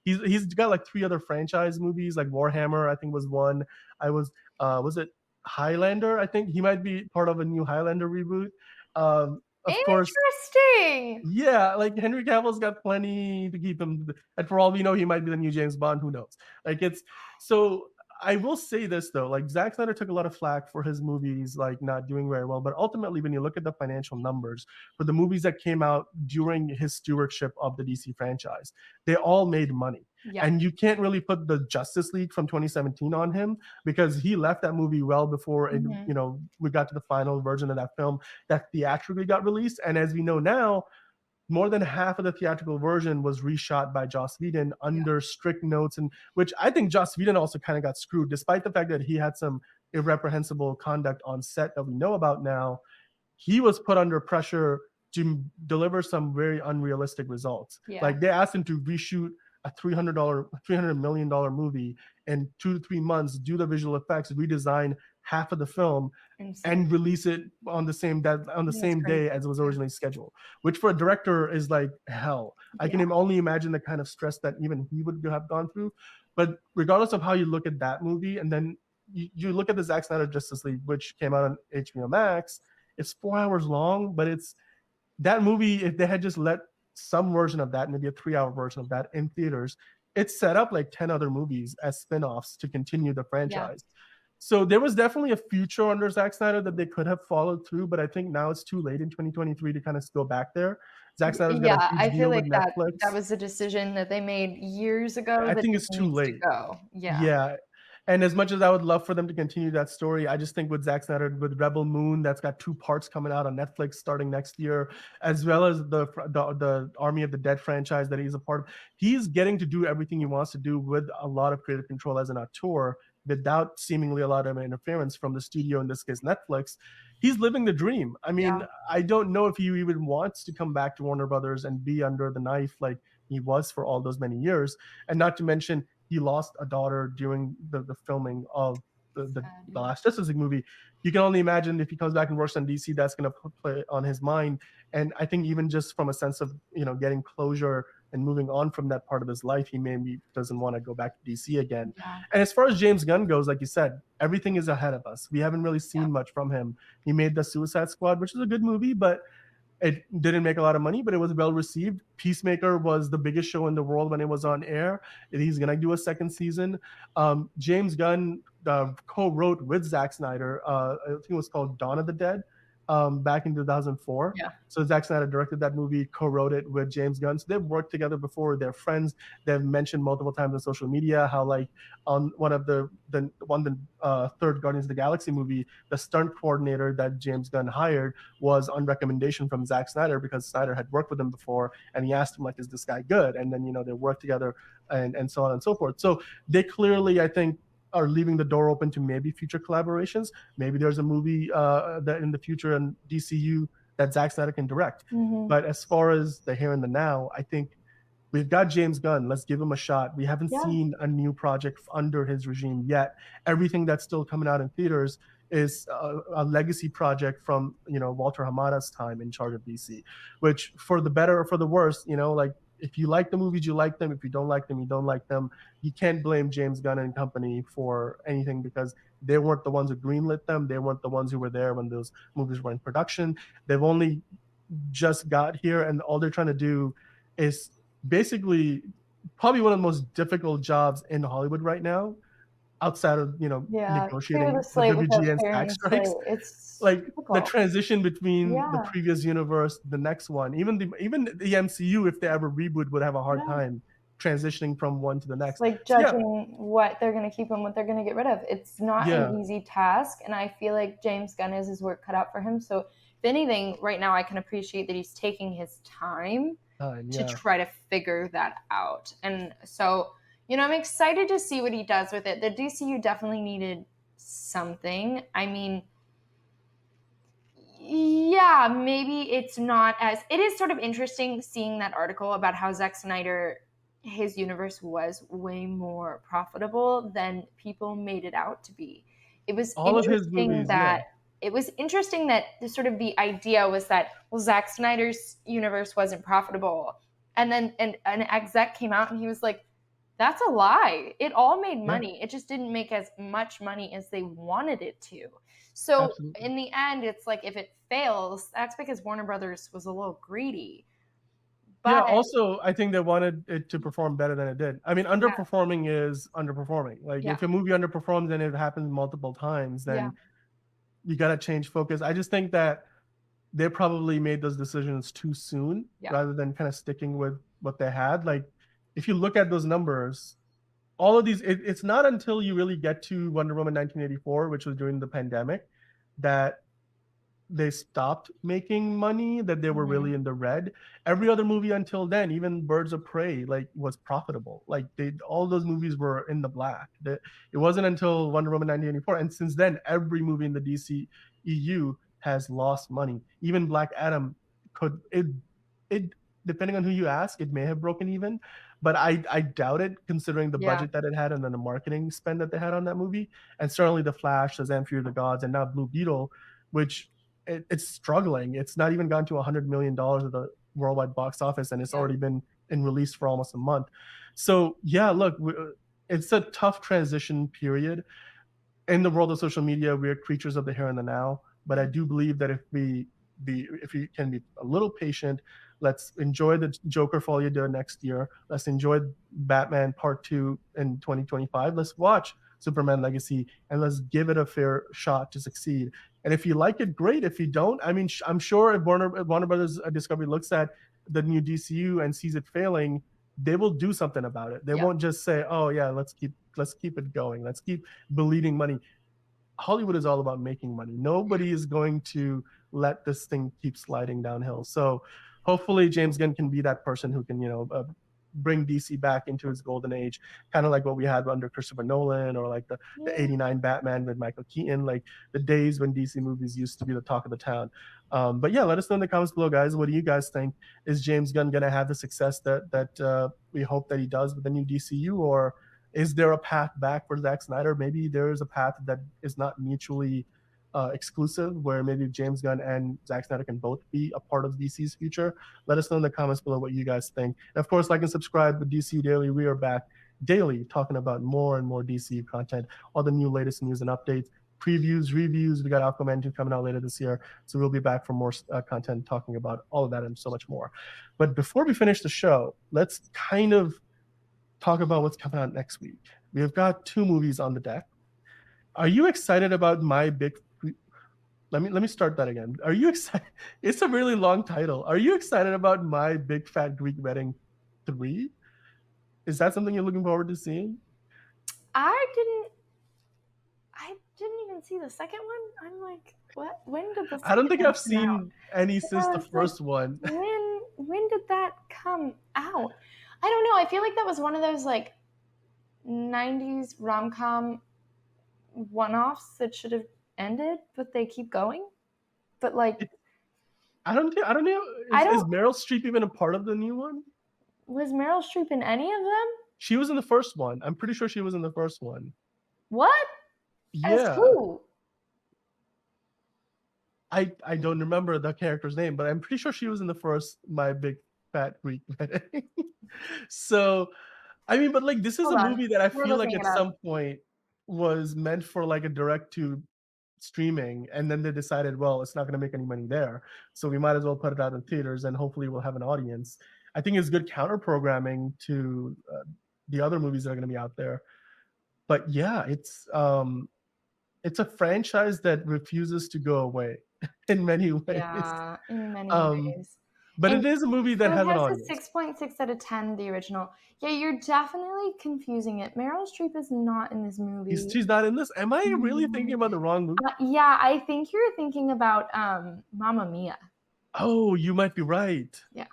he's got like 3 other franchise movies like Warhammer I think was one. I was it Highlander? I think he might be part of a new Highlander reboot. Of course, Interesting. yeah, like Henry Cavill's got plenty to keep him, and for all we know, he might be the new James Bond. Who knows? Like it's so. I will say this though, like Zack Snyder took a lot of flack for his movies like not doing very well, but ultimately, when you look at the financial numbers for the movies that came out during his stewardship of the DC franchise, they all made money. Yeah. And you can't really put the Justice League from 2017 on him because he left that movie well before it, Mhm. we got to the final version of that film that theatrically got released. And as we know now, more than half of the theatrical version was reshot by Joss Whedon Yeah. under strict notes, and which I think Joss Whedon also kind of got screwed, despite the fact that he had some irreprehensible conduct on set that we know about now. He was put under pressure to deliver some very unrealistic results. Yeah. Like they asked him to reshoot a $300 million movie in 2 to 3 months, do the visual effects, redesign half of the film, Insane. and release it on the same That's crazy. day as it was originally scheduled, which for a director is like hell. I Yeah. can only imagine the kind of stress that even he would have gone through. But regardless of how you look at that movie, and then you look at the Zack Snyder Justice League, which came out on HBO Max, it's 4 hours long, but it's that movie. If they had just let some version of that, maybe a 3 hour version of that in theaters, it set up like 10 other movies as spin-offs to continue the Yeah. franchise. So there was definitely a future under Zack Snyder that they could have followed through, but I think now it's too late in 2023 to kind of go back there. Zack Snyder's got a Yeah, huge I feel deal with like that Netflix. was a decision that they made years ago I that think just it's too needs to late. go. Yeah. Yeah. And as much as I would love for them to continue that story, I just think with Zack Snyder, with Rebel Moon, that's got 2 parts coming out on Netflix starting next year, as well as the Army of the Dead franchise that he's a part of. He's getting to do everything he wants to do with a lot of creative control as an auteur without seemingly a lot of interference from the studio, in this case Netflix. He's living the dream. I mean, Yeah. I don't know if he even wants to come back to Warner Brothers and be under the knife like he was for all those many years. And not to mention, he lost a daughter during the filming of Sad, the yeah. last Justice League movie. You can only imagine if he comes back and works on DC, that's going to play on his mind. And I think even just from a sense of getting closure and moving on from that part of his life, he maybe doesn't want to go back to DC again. Yeah. And as far as James Gunn goes, like you said, everything is ahead of us. We haven't really Yeah. seen much from him. He made the Suicide Squad, which is a good movie, but it didn't make a lot of money, but it was well received. Peacemaker was the biggest show in the world when it was on air. He's gonna do a second season. James Gunn co-wrote with Zack Snyder. I think it was called Dawn of the Dead, back in 2004. Yeah. So Zack Snyder directed that movie, co-wrote it with James Gunn. So they've worked together before. They're friends. They've mentioned multiple times on social media how, like, on one of the third Guardians of the Galaxy movie, the stunt coordinator that James Gunn hired was on recommendation from Zack Snyder because Snyder had worked with him before, and he asked him, like, is this guy good? And then they worked together and so on and so forth. So they clearly, I think, are leaving the door open to maybe future collaborations. Maybe there's a movie that in the future in DCU that Zack Snyder can direct. Mhm. But as far as the here and the now, I think we've got James Gunn. Let's give him a shot. We haven't Yeah. seen a new project under his regime yet. Everything that's still coming out in theaters is a legacy project from Walter Hamada's time in charge of DC, which, for the better or for the worse, like, if you like the movies, you like them. If you don't like them, you don't like them. You can't blame James Gunn and company for anything because they weren't the ones who greenlit them. They weren't the ones who were there when those movies were in production. They've only just got here, and all they're trying to do is basically probably one of the most difficult jobs in Hollywood right now, outside of Yeah. Clear the negotiating the slate without WGA and clearing SAG the slate. strikes. It's Like the difficult. transition between the Yeah. previous universe, the next one, even the MCU, if they ever reboot, would have a hard Yeah. time transitioning from one to the It's next. like So yeah, judging what they're gonna keep and what they're gonna get rid of. It's not yeah, an easy task, and I feel like James Gunn has his work cut out for him, so anything, right now I can appreciate that he's taking his time to Yeah. try to figure that out. And so, I'm excited to see what he does with it. The DCU definitely needed something. I mean, yeah, maybe it's not as. It is sort of interesting seeing that article about how Zack Snyder, his universe was way more profitable than people made it out to be. It was All of his interesting movies, yeah. that the sort of the idea was that, well, Zack Snyder's universe wasn't profitable, and then an exec came out and he was like, that's a lie. It all made Yeah, money. It just didn't make as much money as they wanted it to. So absolutely. in the end, it's like if it fails, that's because Warner Brothers was a little greedy. Yeah, But also I think they wanted it to perform better than it did. I mean, yeah, underperforming is underperforming. Like yeah, if a movie underperforms and it happens multiple times, yeah, then you got to change focus. I just think that they probably made those decisions too soon yeah. rather than kind of sticking with what they had. Like if you look at those numbers, all of these, it's not until you really get to Wonder Woman 1984, which was during the pandemic, that they stopped making money, that they were Mm-hmm. really in the red. Every other movie until then, even Birds of Prey, like was profitable. Like they all those movies were in the black. It wasn't until Wonder Woman 1984, and since then every movie in the DC EU has lost money. Even Black Adam could it depending on who you ask, it may have broken even, but I doubt it considering the Yeah, budget that it had and then the marketing spend that they had on that movie. And certainly the Flash, Shazam, Fury of the Gods, and now Blue Beetle, which it's struggling. It's not even gone to $100 million at the worldwide box office, and it's yeah, already been in release for almost a month. So yeah, look, it's a tough transition period in the world of social media. We're creatures of the here and the now, but I do believe that if we can be a little patient, let's enjoy the Joker Folie d'Or next year. Let's enjoy Batman Part 2 in 2025. Let's watch Superman Legacy and let's give it a fair shot to succeed. And if you like it, great. If you don't, I mean, I'm sure if Warner Brothers Discovery looks at the new DCU and sees it failing, they will do something about it. They yeah, won't just say, "Oh yeah, let's keep it going. Let's keep bleeding money." Hollywood is all about making money. Nobody is going to let this thing keep sliding downhill. So hopefully James Gunn can be that person who can, bring DC back into its golden age, kind of like what we had under Christopher Nolan or like the yeah. 89 Batman with Michael Keaton, like the days when DC movies used to be the talk of the town. But yeah, let us know in the comments below, guys. What do you guys think? Is James Gunn going to have the success that we hope that he does with the new DCU, or is there a path back for Zack Snyder? Maybe there is a path that is not mutually exclusive, where maybe James Gunn and Zack Snyder can both be a part of DC's future. Let us know in the comments below what you guys think. And of course, like and subscribe with DC Daily. We are back daily talking about more and more DC content, all the new latest news and updates, previews, reviews. We got Aquaman 2 coming out later this year. So we'll be back for more content talking about all of that and so much more. But before we finish the show, let's kind of talk about what's coming out next week. We've got 2 movies on the deck. Are you excited about my big? Let me start that again. Are you excited? It's a really long title. Are you excited about My Big Fat Greek Wedding 3? Is that something you're looking forward to seeing? I didn't. I didn't even see the second one. I'm like, what? When did the I don't second think one I've come out? seen any I since the was like, first one. when did that come out? I don't know. I feel like that was one of those like 90s rom-com one-offs that should have ended, but they keep going. But like, I don't know. I Is don't. Meryl Streep even a part of the new one? Was Meryl Streep in any of them? She was in the first one. I'm pretty sure she was in the first one. What? As Yeah. who? I don't remember the character's name, but I'm pretty sure she was in the first My Big Fat Greek Wedding. So, I mean, but like this is Hold a on. movie that I We're feel like looking it at up. some point was meant for like a direct to streaming, and then they decided, well, it's not going to make any money there, so we might as well put it out in theaters, and hopefully we'll have an audience. I think it's good counter programming to the other movies that are going to be out there. But yeah, it's a franchise that refuses to go away in many ways. Yeah, in many Um, ways. But And it is a movie that so it has an has a audience. 6.6 out of 10, the original. Yeah, you're definitely confusing it. Meryl Streep is not in this movie. She's not in this? Am I really thinking No. about the wrong movie? Yeah, I think you're thinking about Mamma Mia. Oh, you might be right. Yeah,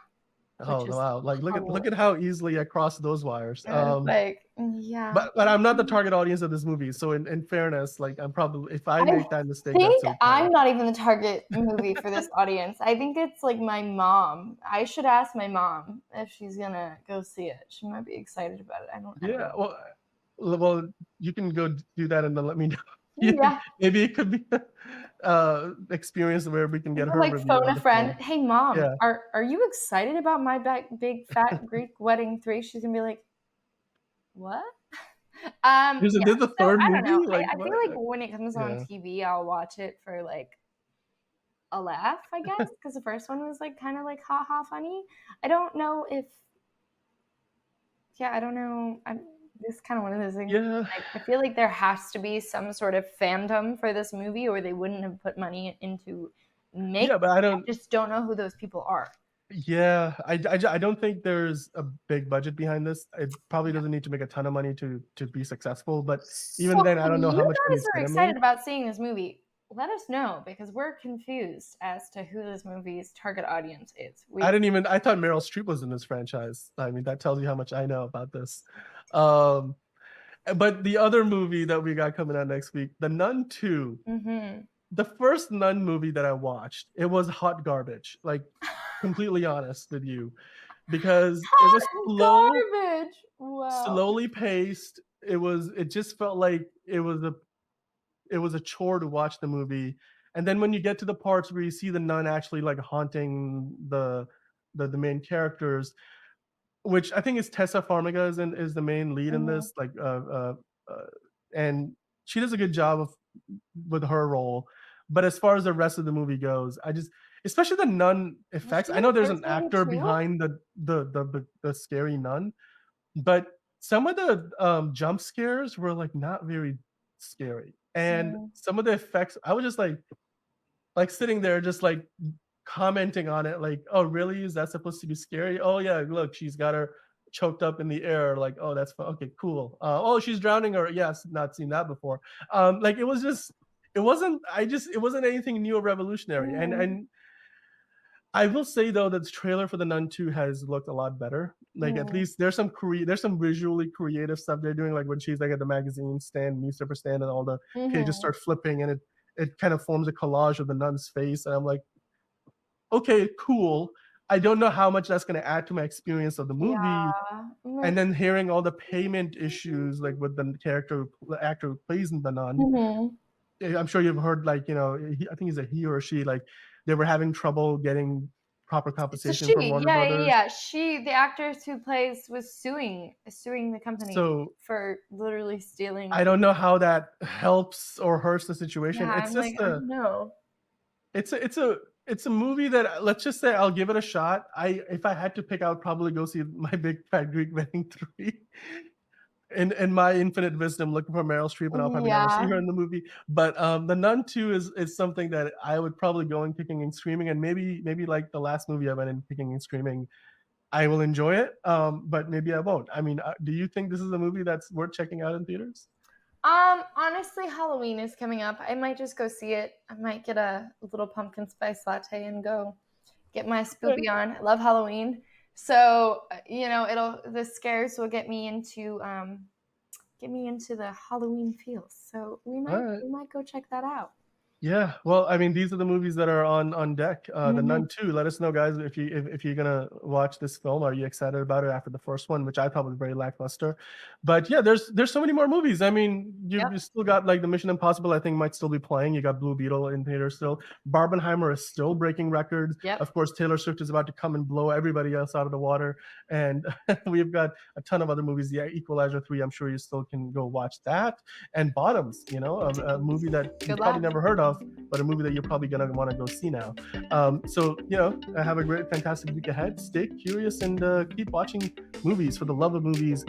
Oh, which is wow. Like, look hilarious. at how easily I crossed those wires. I was like, yeah. But I'm not the target audience of this movie. So in fairness, like I'm probably, if I I make that mistake, that's think okay. I'm not even the target movie for this audience. I think it's like my mom. I should ask my mom if she's gonna go see it. She might be excited about it. I don't Yeah. know. Well, you can go do that and then let me know. Yeah. Maybe it could be experience where we can I get could her like review phone on a the friend. phone. Hey mom, Yeah. are you excited about my big fat Greek wedding 3? She's gonna be like, what? There's Yeah. a So third I don't know. movie? Like I what? feel like when it comes on Yeah. TV, I'll watch it for like a laugh, I guess, because the first one was like kind of like ha ha funny. I don't know if I don't know. This is kind of one of those things. Yeah. Like, I feel like there has to be some sort of fandom for this movie, or they wouldn't have put money into making. Yeah, but I just don't know who those people are. I don't think there's a big budget behind this. It probably Yeah. doesn't need to make a ton of money to be successful, but even So then, I if don't know you how much money guys it's are gonna make. excited about seeing this movie, let us know because we're confused as to who this movie's target audience is. I thought Meryl Streep was in this franchise. I mean, that tells you how much I know about this. Um, but the other movie that we got coming out next week, The Nun 2. Mm-hmm. The first Nun movie that I watched, it was hot garbage. Like, completely honest with you, because it was Garbage. Wow. slowly paced. It just felt like it was a chore to watch the movie. And then when you get to the parts where you see the nun actually like haunting the main characters, which I think is Tessa Farmiga is the main lead in Mm-hmm. this, and she does a good job with her role. But as far as the rest of the movie goes, especially the nun Was effects. she I in know the there's first an movie actor too? behind the scary nun, but some of the jump scares were like not very scary, and Mm. some of the effects I was just like sitting there just like commenting on it, like, oh really, is that supposed to be scary? Oh yeah, look, she's got her choked up in the air, like, oh that's okay, cool. Oh, she's drowning, or yes, not seen that before. Like it wasn't anything new or revolutionary. and Mm. and I will say though that the trailer for the Nun 2 has looked a lot better. Like at Mm. least there's some visually creative stuff they're doing, like when she's like at the magazine stand, newspaper stand, and all the pages Mm-hmm. start flipping, and it kind of forms a collage of the nun's face, and I'm like, okay, cool. I don't know how much that's going to add to my experience of the movie. Yeah. I'm And like, then hearing all the payment issues, like with the actor who plays in the nun, mm-hmm. I'm sure you've heard, like, I think he's a he or she, like they were having trouble getting proper It's a compensation from she. Warner Yeah, yeah, Brothers. yeah. The actress who plays, was suing the company So for literally stealing. I don't know how that helps or hurts the situation. Yeah, It's I'm like, just I don't know. it's a movie that, let's just say, I'll give it a shot. If I had to pick, I would probably go see My Big Fat Greek Wedding 3. In my infinite wisdom, looking for Meryl Streep, and I'll probably never see Yeah. her in the movie. But The Nun 2 is something that I would probably go in kicking and screaming, and maybe like the last movie I went in kicking and screaming, I will enjoy it. But maybe I won't. I mean, do you think this is a movie that's worth checking out in theaters? Honestly, Halloween is coming up. I might just go see it. I might get a little pumpkin spice latte and go get my spoopy on. I love Halloween. So, the scares will get me into the Halloween feels. So All right. we might go check that out. Yeah, well, I mean, these are the movies that are on deck. The Mm-hmm. Nun 2. Let us know, guys, if you're gonna watch this film. Are you excited about it after the first one, which I thought was very lackluster? But yeah, there's so many more movies. I mean, Yep. you still got like the Mission Impossible. I think might still be playing. You got Blue Beetle in theaters still. Barbenheimer is still breaking records. Yep. Of course, Taylor Swift is about to come and blow everybody else out of the water. And we've got a ton of other movies. Yeah, Equalizer 3. I'm sure you still can go watch that. And Bottoms, a movie that you probably never heard of, but a movie that you're probably going to want to go see now. So, have a great, fantastic week ahead. Stay curious and keep watching movies for the love of movies.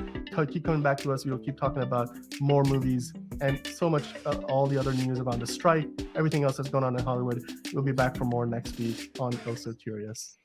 Keep coming back to us. We'll keep talking about more movies and so much, all the other news about the strike, everything else that's going on in Hollywood. We'll be back for more next week on Also Curious.